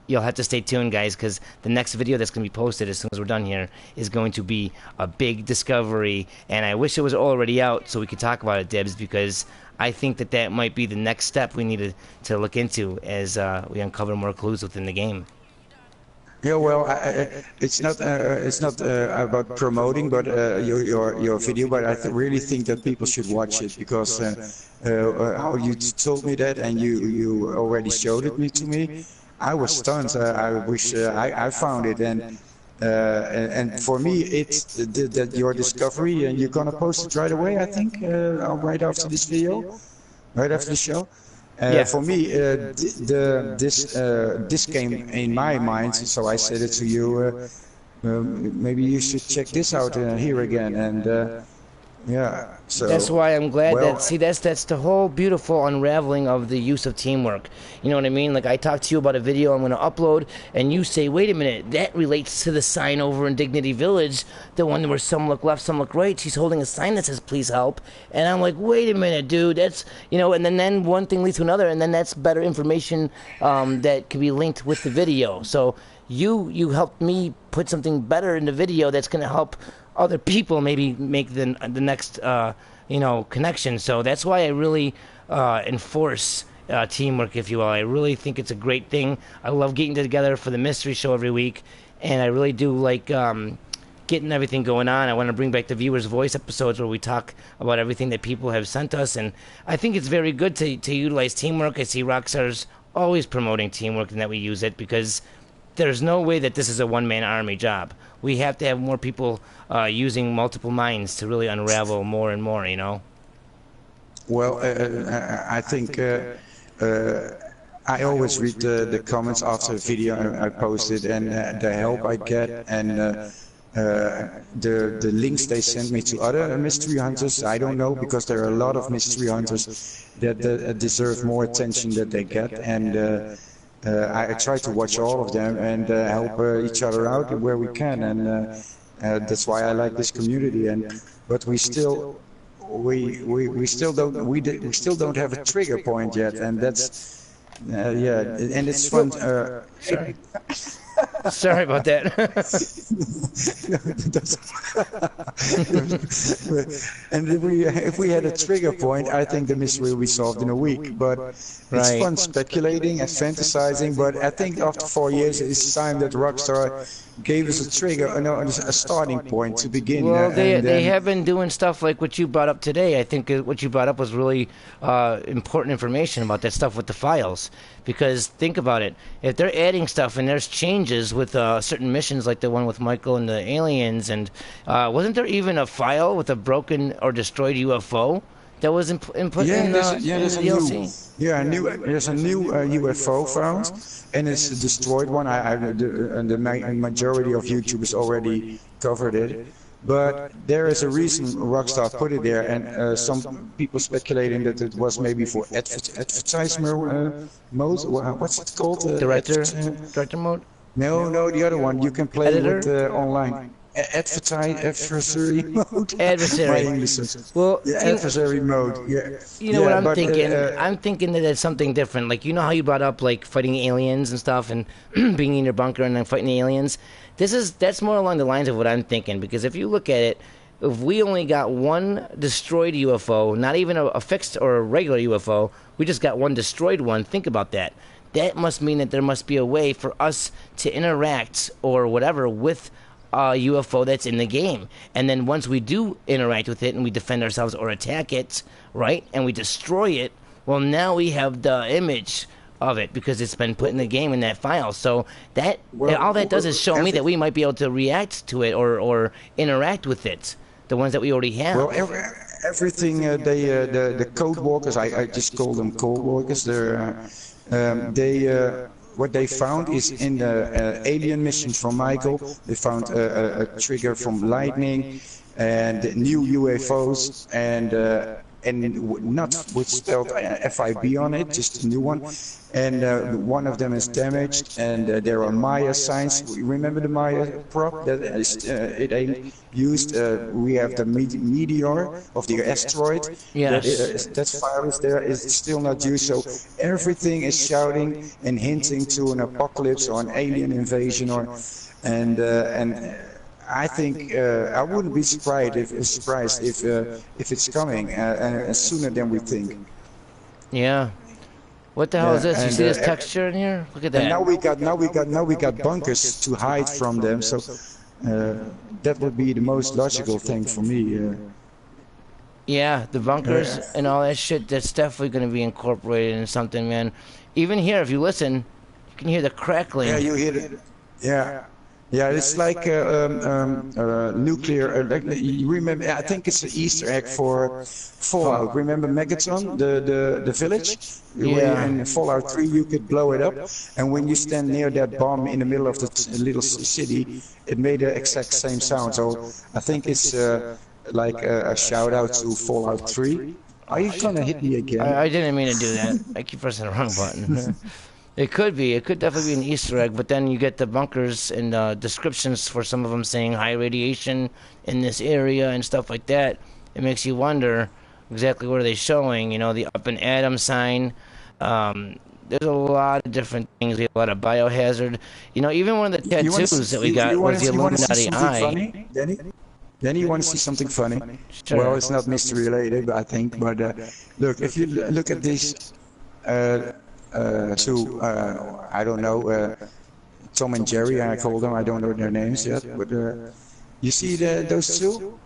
you'll have to stay tuned, guys, because the next video that's going to be posted as soon as we're done here is going to be a big discovery. And I wish it was already out so we could talk about it, Dibbes, because I think that that might be the next step we need to look into as we uncover more clues within the game. Yeah, well, it's not about promoting, but your video. But I really think that people should watch it, because how you told me that, and you already showed it to me. I was stunned. I wish I found it, and for me, it's that your discovery, and you're gonna post it right away. I think right after this video, right after the show. Yeah. For me, this came in my mind, so I said it to you. Maybe you should check this out here again, and yeah. So that's why I'm glad that, see, that's the whole beautiful unraveling of the use of teamwork. You know what I mean? Like, I talked to you about a video I'm going to upload, and you say, wait a minute, that relates to the sign over in Dignity Village, the one where some look left, some look right. She's holding a sign that says, please help. And I'm like, wait a minute, dude, that's, you know, and then one thing leads to another, and then that's better information that can be linked with the video. So you helped me put something better in the video that's going to help other people maybe make the next you know, connection. So that's why I really enforce teamwork, if you will. I really think it's a great thing. I love getting together for the mystery show every week, and I really do like getting everything going on. I want to bring back the viewers' voice episodes where we talk about everything that people have sent us, and I think it's very good to utilize teamwork. I see Rockstar's always promoting teamwork and that we use it, because there's no way that this is a one-man army job. We have to have more people using multiple minds to really unravel more and more, you know? Well, I think I always read the comments after the video I posted, and the help I get, and the links they send me to other mystery hunters. I don't know, because there are a lot of mystery hunters that deserve more attention that they get, and I try to watch all of them and help each other out where we can, and that's why I like this community. But we still don't have a trigger point yet, and that's yeah, and it's fun. Sorry about that. And if we had a trigger point, I think the mystery will be solved in a week. But it's fun speculating and fantasizing. But I think after 4 years, it's time that Rockstar gave us a trigger, a starting point to begin. Well, they have been doing stuff like what you brought up today. I think what you brought up was really important information about that stuff with the files. Because think about it, if they're adding stuff and there's changes with certain missions like the one with Michael and the aliens, and wasn't there even a file with a broken or destroyed UFO that was input in the DLC? There's a new UFO found, and it's a destroyed one. The majority of YouTubers already covered it. But there is a reason Rockstar put it there, and some people speculating that it was maybe for advertisement mode. What's it called? Director mode? No, the other one. You can play with online. adversary mode. My Adversary. English is, Well, yeah, adversary mode. Yeah, you know what I'm but thinking? I'm thinking that it's something different. Like, you know how you brought up like fighting aliens and stuff, and being in your bunker and then fighting the aliens. That's more along the lines of what I'm thinking. Because if you look at it, if we only got one destroyed UFO, not even a fixed or a regular UFO, we just got one destroyed one. Think about that. That must mean that there must be a way for us to interact or whatever with a UFO that's in the game. And then once we do interact with it and we defend ourselves or attack it, right, and we destroy it, well, now we have the image of it because it's been put in the game in that file. So that all that does is show me that we might be able to react to it or interact with it, the ones that we already have. Well, everything the code walkers, I just call them code walkers. What they found is in the alien mission from Michael, they found a trigger from lightning and new UFOs and not with spelled FIB on it, just a new one. And one of them is damaged, and there are Maya signs. Remember the Maya prop that it used? We have the meteor of the asteroid. Yes. That file is there, is still not used. So everything is shouting and hinting to an apocalypse or an alien invasion, and I think I wouldn't be surprised if it's coming sooner than we think. Yeah. What the hell is this? You see this texture in here? Look at that. And now we got bunkers to hide from them. So that would be the most logical thing for me. Yeah, the bunkers and all that shit. That's definitely going to be incorporated in something, man. Even here, if you listen, you can hear the crackling. Yeah, you hear it. Yeah. Yeah, it's like nuclear. You remember? I think it's an Easter egg for Fallout. Remember Megaton, the village? Yeah. In Fallout 3, you could blow it up, and when you stand near that bomb in the middle of the little city, it made the exact same sound. So I think it's like a shout out to Fallout 3. Are you trying to hit me again? I didn't mean to do that. I keep pressing the wrong button. It could be. It could definitely be an Easter egg, but then you get the bunkers and descriptions for some of them saying high radiation in this area and stuff like that. It makes you wonder exactly what are they showing. You know, the up and atom sign. There's a lot of different things. We have a lot of biohazard. You know, even one of the tattoos that we got was the Illuminati eye. Funny, Danny, you want to see something funny? Sure. Well, it's not mystery related, I think. But look, if you look at this. I don't know, Tom and Jerry, I call them, I don't know their names yet, but you see those two?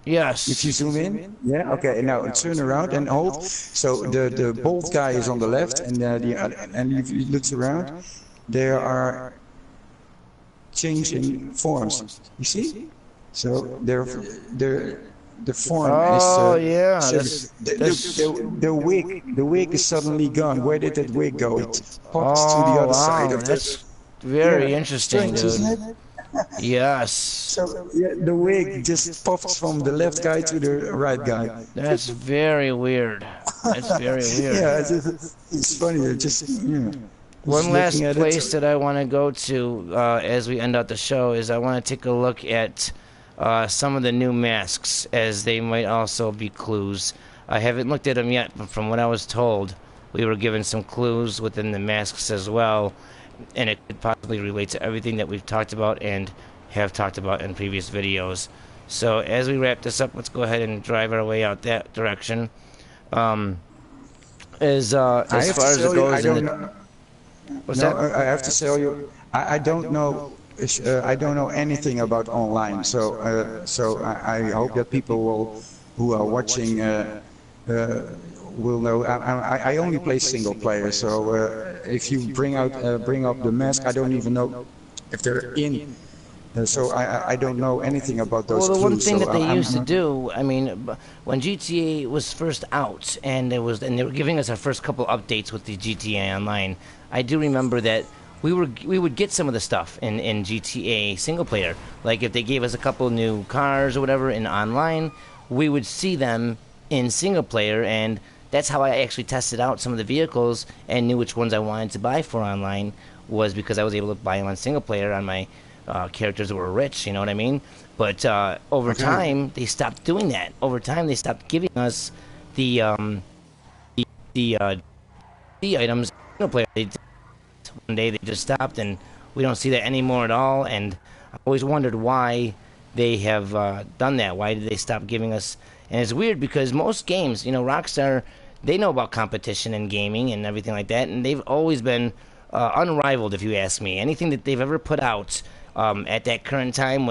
Yes. If you zoom in, yeah, okay, now turn around and hold. So the bald guy is on the left, and if you look around, there are changing forms, you see? So the form is. Oh yeah. The wig is suddenly gone. Where did that wig go? It pops to the other side of that's very interesting, strange, dude. isn't it? Yes. So yeah, the wig just pops from the left guy to the right guy. That's very weird. That's very weird. Yeah, it's funny. One last place that I want to go to as we end out the show is I want to take a look at some of the new masks, as they might also be clues. I haven't looked at them yet, but from what I was told, we were given some clues within the masks as well, and it could possibly relate to everything that we've talked about and have talked about in previous videos. So as we wrap this up, let's go ahead and drive our way out that direction. As far as it goes, what's that? I have to tell you, I don't know. I don't know anything about online, so I hope that people who are watching will know. I only play single player, so if you bring up the mask, I don't even know if they're in. So I don't know anything about those. Well, the one thing so that they used to do, I mean, when GTA was first out, and they were giving us our first couple updates with the GTA Online, I do remember that we would get some of the stuff in GTA single player. Like if they gave us a couple new cars or whatever in online, we would see them in single player, and that's how I actually tested out some of the vehicles and knew which ones I wanted to buy for online, was because I was able to buy them on single player on my characters that were rich. You know what I mean? But over time, they stopped doing that. Over time, they stopped giving us the items. Single player. One day they just stopped, and we don't see that anymore at all. And I always wondered why they have done that. Why did they stop giving us? And it's weird because most games, Rockstar, they know about competition in gaming and everything like that, and they've always been unrivaled, if you ask me. Anything that they've ever put out at that current time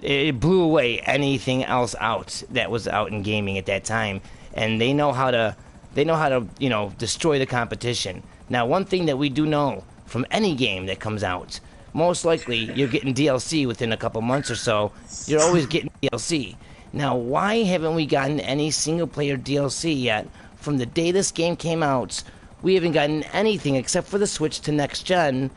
it blew away anything else out that was out in gaming at that time, and they know how to destroy the competition. Now, one thing that we do know from any game that comes out, most likely you're getting DLC within a couple months or so. You're always getting DLC. Now, why haven't we gotten any single-player DLC yet? From the day this game came out, we haven't gotten anything except for the switch to next gen.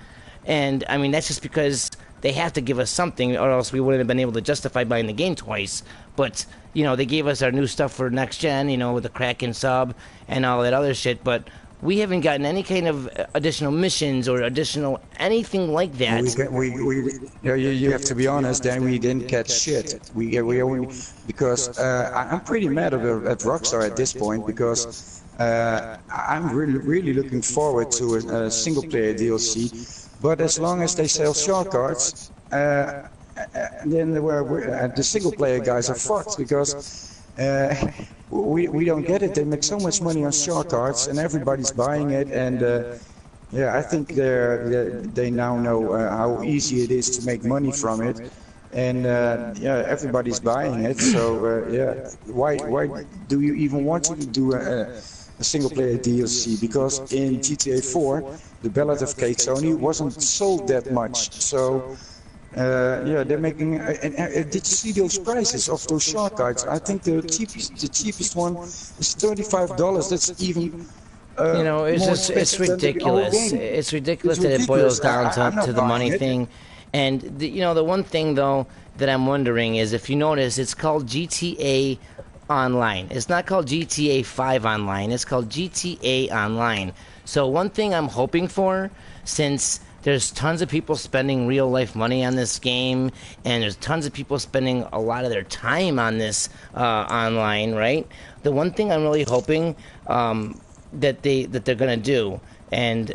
And, I mean, that's just because they have to give us something, or else we wouldn't have been able to justify buying the game twice. But, they gave us our new stuff for next gen, with the Kraken sub and all that other shit. But we haven't gotten any kind of additional missions or additional anything like that. You have to be honest, then we didn't get shit. We only, because I'm pretty mad at Rockstar at this point, because I'm really looking forward to a single player DLC. But as long as they sell shortcuts, then the single player guys are fucked, because we don't get it. They make so much money on shortcuts, and everybody's buying it. And I think they now know how easy it is to make money from it. And everybody's buying it. So why do you even want to do a single player DLC? Because in GTA 4, the Ballad of Kate Sony wasn't sold that much. So. They're making. Did you see those prices of those shortcuts? I think the cheapest one is $35. That's even. It's ridiculous. It's ridiculous that it boils down to the money thing. And the one thing though that I'm wondering is, if you notice, it's called GTA Online. It's not called GTA 5 Online. It's called GTA Online. So one thing I'm hoping for, since there's tons of people spending real life money on this game, and there's tons of people spending a lot of their time on this online, right? The one thing I'm really hoping that they're gonna do, and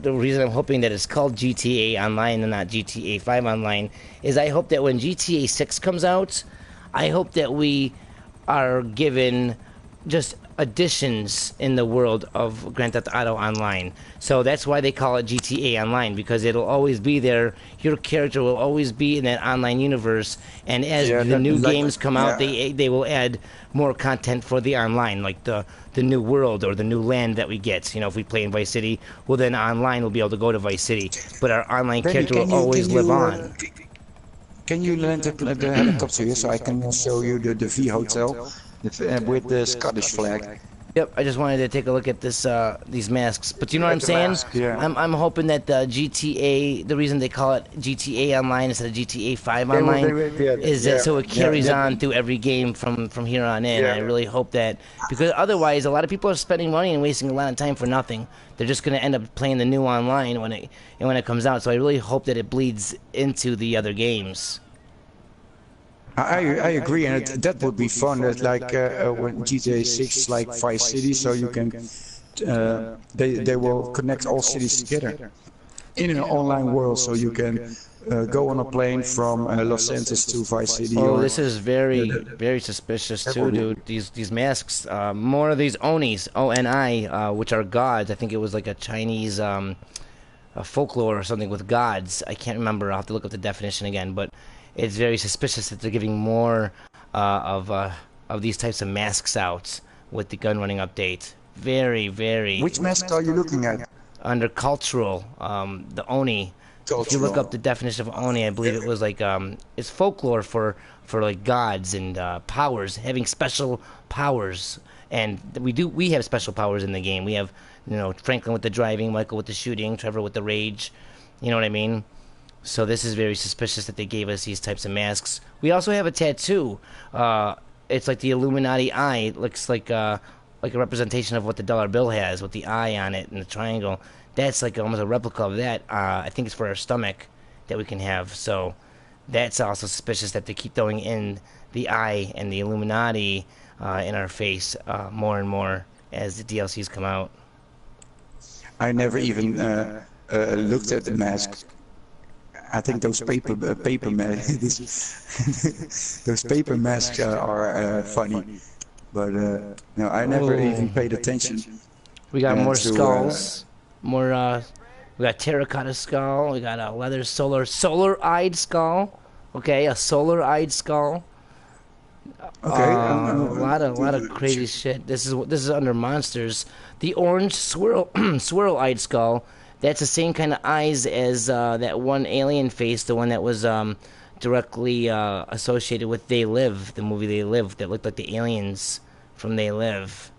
the reason I'm hoping that it's called GTA Online and not GTA 5 Online, is I hope that when GTA 6 comes out, I hope that we are given just additions in the world of Grand Theft Auto Online. So that's why they call it GTA Online, because it'll always be there. Your character will always be in that online universe, and as the new games come out, they will add more content for the online, like the new world or the new land that we get. If we play in Vice City, well, then online we'll be able to go to Vice City, but our online character will always live on. Can you land the helicopter here so I can show you the V Hotel with the Scottish flag? Yep, I just wanted to take a look at these masks. But you know what I'm saying? I'm hoping that the GTA, the reason they call it GTA Online instead of GTA 5 Online, is that so it carries on through every game from here on in. I really hope that, because otherwise a lot of people are spending money and wasting a lot of time for nothing. They're just going to end up playing the new online when it comes out. So I really hope that it bleeds into the other games. I agree, and that would be fun. Like when GTA 6, like Vice City, so you can they will connect all cities together in an online world, so you can go on a plane from Los Angeles to Vice City. Oh, this is very suspicious too, dude. These masks, more of these Onis, O-N-I, which are gods. I think it was like a Chinese a folklore or something with gods. I can't remember. I'll have to look up the definition again, but it's very suspicious that they're giving more of these types of masks out with the Gunrunning update. Very. Which mask are you looking at? Under cultural, the Oni. If you look up the definition of Oni, I believe it was like it's folklore for like gods and powers, having special powers. And we have special powers in the game. We have Franklin with the driving, Michael with the shooting, Trevor with the rage. You know what I mean? So this is very suspicious that they gave us these types of masks. We also have a tattoo. It's like the Illuminati eye. It looks like a representation of what the dollar bill has, with the eye on it and the triangle. That's like almost a replica of that. I think it's for our stomach. that we can have. So that's also suspicious that they keep throwing in the eye and the Illuminati in our face more and more as the DLCs come out. I never even looked at the mask. I think those paper masks, those paper masks are funny, but no, I never even paid attention. We got more skulls, more. We got terracotta skull. We got a leather solar-eyed skull. Okay, a solar-eyed skull. Okay, a lot of crazy shit. This is under monsters. The orange swirl-eyed skull. That's the same kind of eyes as that one alien face, the one that was directly associated with They Live, the movie They Live, that looked like the aliens from They Live.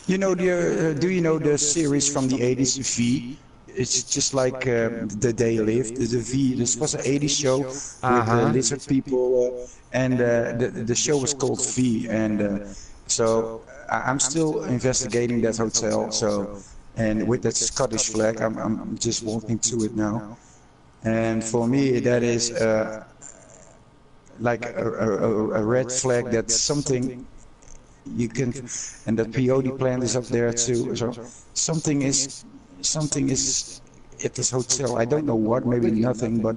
You know, do you know the series from the 80s, V? It's just like the They Lived, the V. This was an 80s show with lizard people, and the show was called V. And so I'm still investigating that hotel. So, and with that Scottish flag, I'm just walking to it now. And for me, that is like a red flag. That's something you can, and that peyote plant is up there too. So something is at this hotel. I don't know what, maybe nothing, but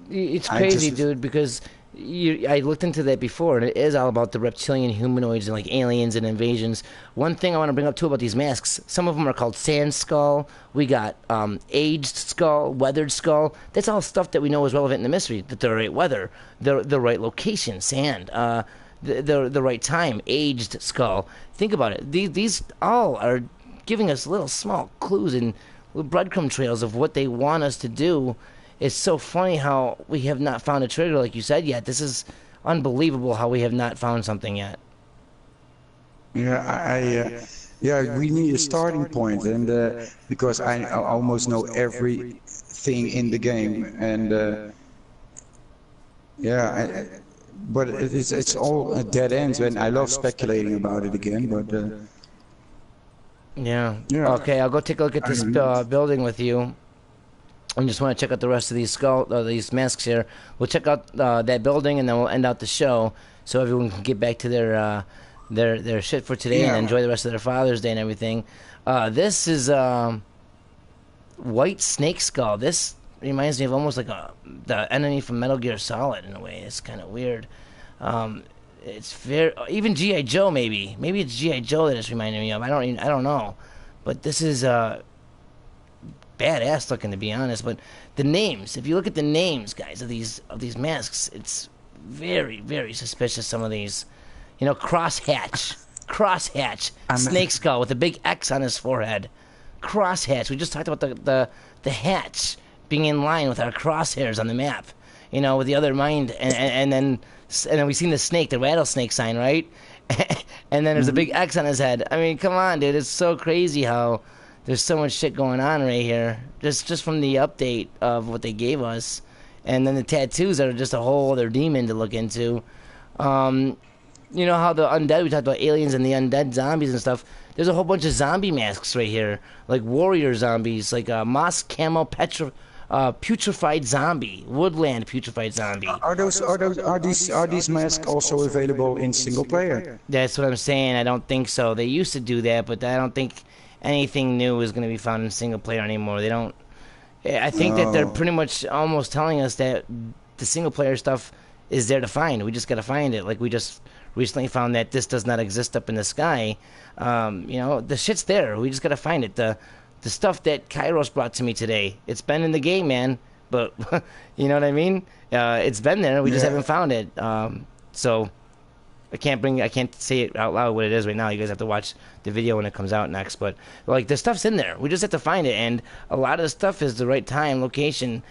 it's crazy, dude, because I looked into that before, and it is all about the reptilian humanoids and like aliens and invasions. One thing I want to bring up too about these masks, some of them are called sand skull. We got aged skull, weathered skull. That's all stuff that we know is relevant in the mystery. That the right weather, the right location, sand, the right time, aged skull. Think about it. These all are giving us little small clues and breadcrumb trails of what they want us to do. It's so funny how we have not found a trigger, like you said, yet. This is unbelievable how we have not found something yet. Yeah, we need a starting point, and because I almost know everything in the game, and but it's all dead ends. And I love speculating about it again, but yeah. Okay, I'll go take a look at this building with you. I just want to check out the rest of these masks here. We'll check out that building, and then we'll end out the show, so everyone can get back to their shit for today and enjoy the rest of their Father's Day and everything. This is white snake skull. This reminds me of almost like the enemy from Metal Gear Solid in a way. It's kind of weird. It's very even G.I. Joe maybe. Maybe it's G.I. Joe that it's reminding me of. I don't know, but this is badass looking, to be honest. But the names, if you look at the names, guys, of these masks, it's very, very suspicious. Some of these, you know, crosshatch, snake skull with a big X on his forehead, crosshatch. We just talked about the hatch being in line with our crosshairs on the map, you know, with the other mind, and then we've seen the snake, the rattlesnake sign, right? And then there's a big X on his head. I mean, come on, dude, it's so crazy how there's so much shit going on right here, just from the update of what they gave us. And then the tattoos are just a whole other demon to look into. You know how the undead, we talked about aliens and the undead zombies and stuff. There's a whole bunch of zombie masks right here, like warrior zombies, like moss camo putrefied zombie, woodland putrefied zombie. Are these masks also available in single player? That's what I'm saying. I don't think so. They used to do that, but I don't think anything new is going to be found in single player anymore. They don't. I think that they're pretty much almost telling us that the single player stuff is there to find. We just got to find it. Like we just recently found that this does not exist up in the sky. You know, the shit's there. We just got to find it. The stuff that Kairos brought to me today, it's been in the game, man. But you know what I mean? It's been there. We just haven't found it. So I can't say it out loud what it is right now. You guys have to watch the video when it comes out next. But like the stuff's in there. We just have to find it, and a lot of the stuff is the right time, location,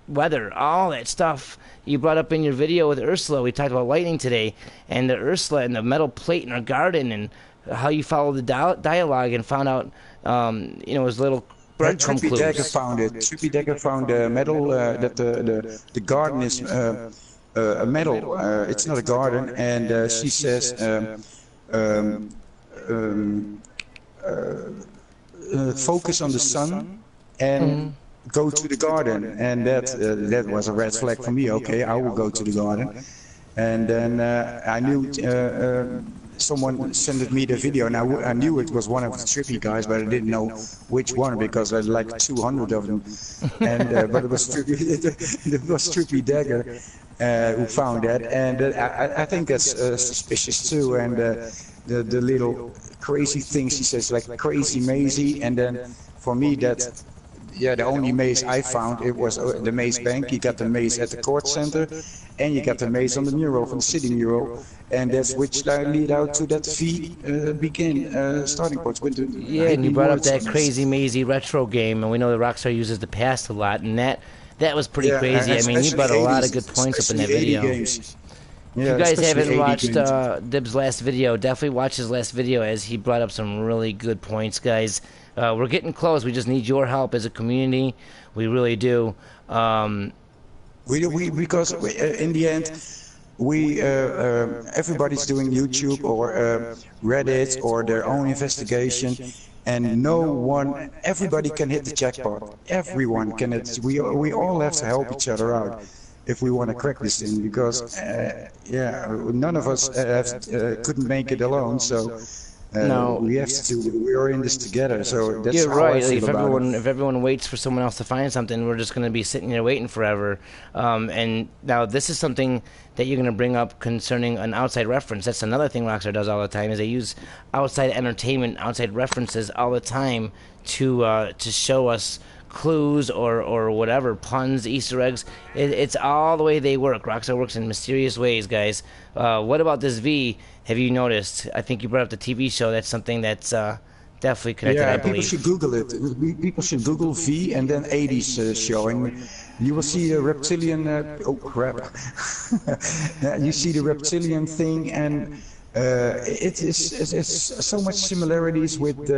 weather, all that stuff you brought up in your video with Ursula. We talked about lightning today, and the Ursula and the metal plate in her garden, and how you followed the dialogue and found out, you know, his little breadcrumb clues. Trippy Decker found metal that the garden is. A metal, it's not a garden, and she says focus on the sun, and go to the garden, and that was a red flag for me. Okay, I will go to the garden, and then I knew someone sent me the video, and I knew it was one of the Trippy guys, but I didn't know which one because there were like 200 of them, and but it was Trippy Dagger who found that, and I think that's suspicious too, and the little crazy things he says, like crazy Maisie, and then for me that. Yeah, the only maze I found, it was the maze bank. You got the maze at the court center, and you got the maze on the mural, from the city mural, and that's which lead out to that V begin starting points. With the and you brought up that crazy mazy retro game, and we know that Rockstar uses the past a lot, and that was pretty crazy. I mean, you brought a lot of good points up in that video. If you guys haven't watched Dibbes' last video, definitely watch his last video, as he brought up some really good points, guys. We're getting close. We just need your help as a community. We really do. Because in the end, everybody's doing YouTube or Reddit or their own investigation, and everybody can hit the jackpot. Everyone can hit. We all have to help each other out if we want to crack this thing, because none of us couldn't make it alone. So. No, we have to. We are in this together, so that's you're how right. I feel If everyone waits for someone else to find something, we're just going to be sitting there waiting forever. And now this is something that you're going to bring up concerning an outside reference. That's another thing Rockstar does all the time, is they use outside entertainment, outside references all the time to show us clues or whatever, puns, Easter eggs. It's all the way they work. Rockstar works in mysterious ways, guys. What about this V? Have you noticed? I think you brought up the TV show. That's something that's definitely connected, I believe. People should Google it. People should Google V and then 80s show, and you will see a reptilian. Oh crap! You see the reptilian thing, and it's so much similarities with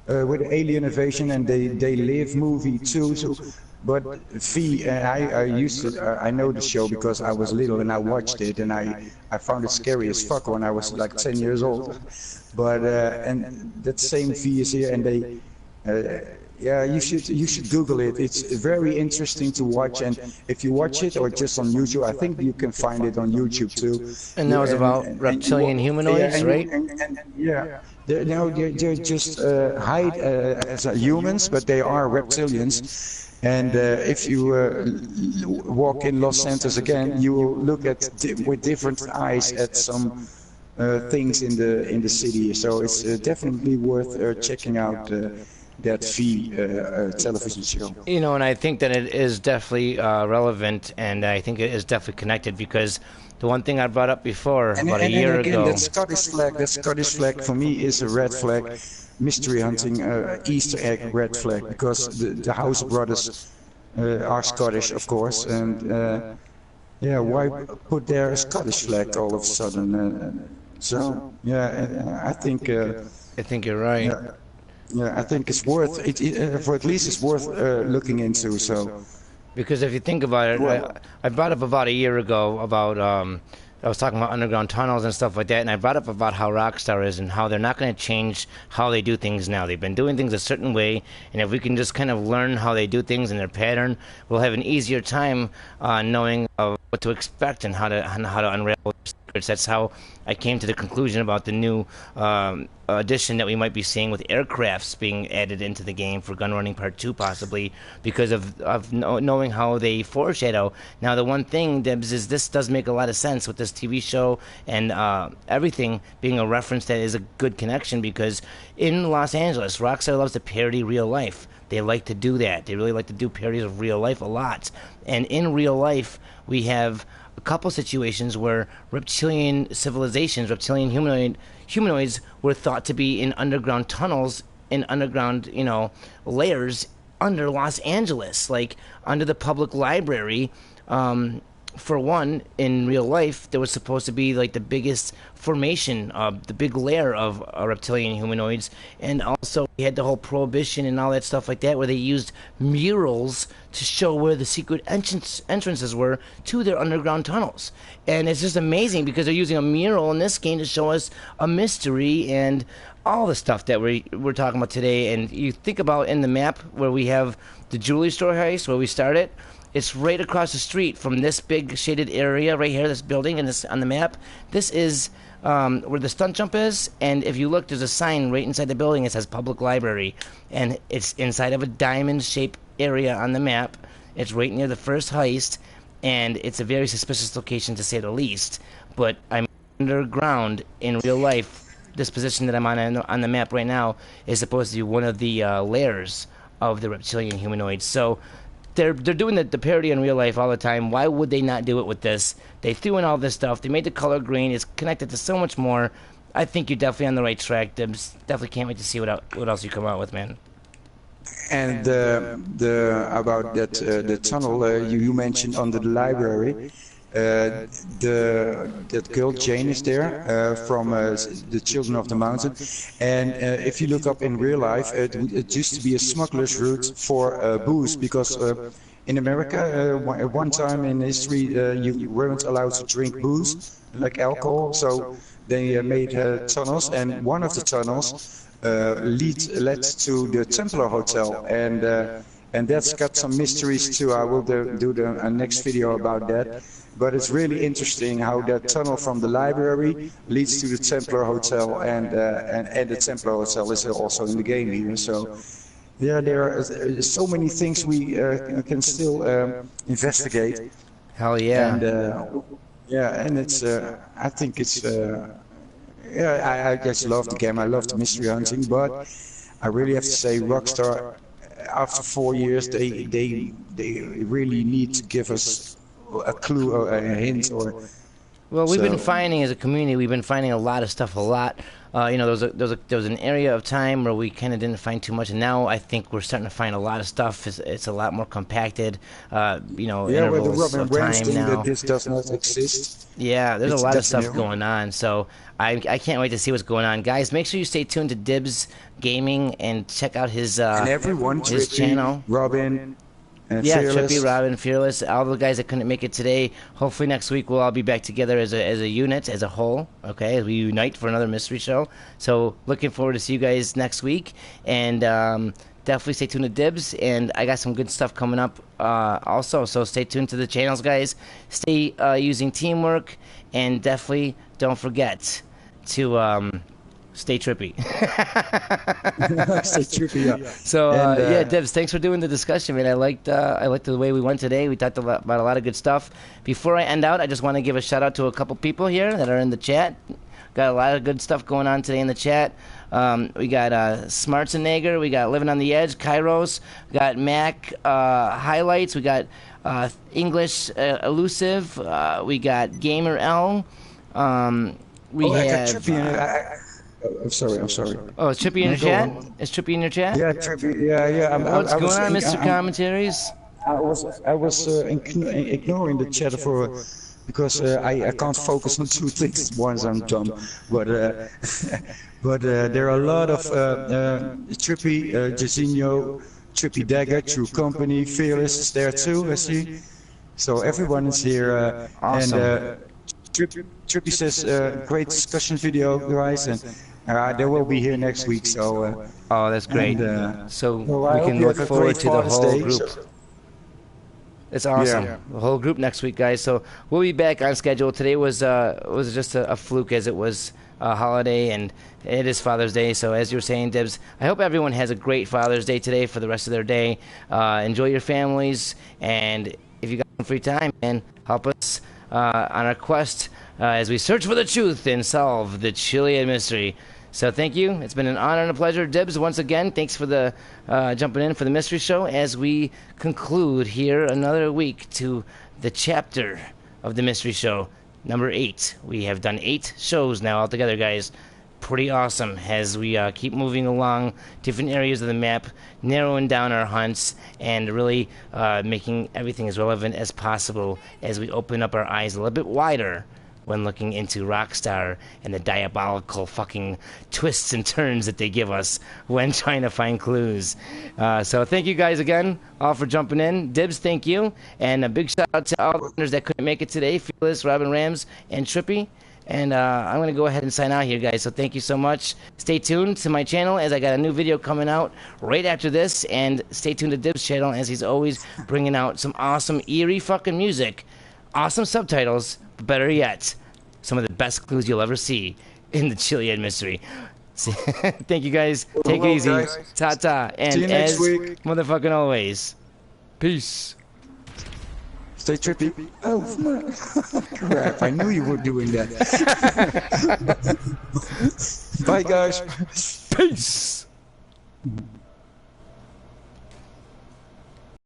Alien Invasion and They Live movie too. So, but V, I know the show because I was little and I watched it, and I found it scary as fuck when I was like 10 years old. But and that same V is here, and they you should Google it. It's very interesting to watch, and if you watch it or just on YouTube, I think you can find it on YouTube too. And that was about reptilian humanoids, right? They're just hide as humans, but they are reptilians. And if you walk in Los Santos again, you will look at with different eyes at some things in the city. So it's definitely worth checking out that V television show. You know, and I think that it is definitely relevant, and I think it is definitely connected, because the one thing I brought up before, about a year ago... That Scottish flag for me is a red flag. Mystery hunting, Easter egg red flag, because the House brothers are Scottish, of course, and why put there a Scottish flag all of a sudden? I think you're right. I think it's worth it. For at least it's worth looking into. So, because if you think about it, I brought up about a year ago about I was talking about underground tunnels and stuff like that, and I brought up about how Rockstar is and how they're not going to change how they do things now. They've been doing things a certain way, and if we can just kind of learn how they do things and their pattern, we'll have an easier time knowing what to expect and how to unravel secrets. That's how I came to the conclusion about the new addition that we might be seeing with aircrafts being added into the game for Gunrunning Part 2, possibly, because of knowing how they foreshadow. Now, the one thing, Dibbes, is this does make a lot of sense with this TV show and everything being a reference that is a good connection, because in Los Angeles, Rockstar loves to parody real life. They like to do that. They really like to do parodies of real life a lot. And in real life, we have a couple situations where reptilian civilizations, reptilian humanoids were thought to be in underground tunnels, in underground, layers under Los Angeles, like under the public library. for one, in real life, there was supposed to be like the biggest formation, the big layer of reptilian humanoids, and also we had the whole prohibition and all that stuff like that, where they used murals to show where the secret entrances were to their underground tunnels. And it's just amazing because they're using a mural in this game to show us a mystery and all the stuff that we're talking about today. And you think about in the map where we have the jewelry store heist, where we started. It's right across the street from this big shaded area right here, this building, and this on the map. This is where the stunt jump is, and if you look, there's a sign right inside the building. It says Public Library, and it's inside of a diamond-shaped area on the map. It's right near the first heist, and it's a very suspicious location to say the least. But I'm underground in real life. This position that I'm on the map right now is supposed to be one of the layers of the reptilian humanoids. So they're doing the parody in real life all the time. Why would they not do it with this? They threw in all this stuff. They made the color green. It's connected to so much more. I think you're definitely on the right track, Dibbes. Definitely can't wait to see what else you come out with, man. And the about that the tunnel you mentioned under the library. That girl Jane is there from the Children of the Mountain, and if you look up in real life, it used to be a smuggler's route for booze, because in America at one time in history you weren't allowed to drink booze like alcohol, so they made tunnels, and one of the tunnels led to the Templar Hotel, and that's got some mysteries too. I will do the next video about that. But it's really interesting how that tunnel from the library leads to the Templar Hotel, and the Templar Hotel is also in the game here. So yeah, there are so many things we can still investigate. Hell yeah! And yeah, and it's I think it's yeah, I just love the game. I love the mystery hunting, but I really have to say, Rockstar, after 4 years, they really need to give us a clue or a hint, or well, we've been finding as a community, we've been finding a lot of stuff a lot. You know, there was an area of time where we kind of didn't find too much, and now I think we're starting to find a lot of stuff. It's a lot more compacted. You know, yeah, intervals of time now. That this does not exist. Yeah, there's a lot of stuff going on. So I can't wait to see what's going on, guys. Make sure you stay tuned to Dibbes Gaming and check out his and everyone, his Trippy, channel. Robin. Yeah, Fearless. Trippy, Robin, Fearless, all the guys that couldn't make it today. Hopefully next week we'll all be back together as a unit, as a whole, okay, as we unite for another mystery show. So looking forward to see you guys next week, and definitely stay tuned to Dibbes, and I got some good stuff coming up also, so stay tuned to the channels, guys. Stay using teamwork, and definitely don't forget to stay trippy. Stay trippy, yeah. So yeah, Dibbes, thanks for doing the discussion, man. I liked the way we went today. We talked about a lot of good stuff. Before I end out, I just want to give a shout out to a couple people here that are in the chat. Got a lot of good stuff going on today in the chat. We got Smartsenegger, we got Living on the Edge, Kairos, we got Mac Highlights, we got English Elusive, we got Gamer L. We have. I'm sorry. Oh, is Trippy in your chat? Is Trippy in your chat? Yeah, Trippy. Yeah. What's going on, Mr. Commentaries? I was ignoring the chat because I can't focus on two things at once. I'm dumb. But there are a lot of Trippy, Jacinho, Trippy Dagger, True Company, Fearless is there too. I see. So everyone is here. Awesome. And Trippy says great discussion video, guys, and they will be here next week. So oh, that's great. And, so well, we can look forward to the whole Day, group. so. It's awesome. Yeah. The whole group next week, guys. So we'll be back on schedule. Today was just a fluke, as it was a holiday, and it is Father's Day. So as you were saying, Dibbes, I hope everyone has a great Father's Day today for the rest of their day. Enjoy your families, and if you got some free time, man, help us on our quest as we search for the truth and solve the Chiliad Mystery. So thank you. It's been an honor and a pleasure. Dibbes, once again, thanks for the jumping in for the mystery show as we conclude here another week to the chapter of the mystery show, number 8. We have done 8 shows now altogether, guys. pretty awesome as we keep moving along different areas of the map, narrowing down our hunts, and really making everything as relevant as possible as we open up our eyes a little bit wider when looking into Rockstar and the diabolical fucking twists and turns that they give us when trying to find clues. So thank you guys again, all for jumping in. Dibbes, thank you. And a big shout out to all the listeners that couldn't make it today, Fearless, Robin Rams, and Trippy. And I'm going to go ahead and sign out here, guys. So thank you so much. Stay tuned to my channel as I got a new video coming out right after this. And stay tuned to Dibbes' channel as he's always bringing out some awesome, eerie fucking music. Awesome subtitles, but better yet, some of the best clues you'll ever see in the Chiliad Mystery. Thank you, guys. Take it easy. Ta-ta. And see you next as week. motherfucking always, peace. Stay trippy. Oh, crap. I knew you were doing that. Bye, guys. Peace.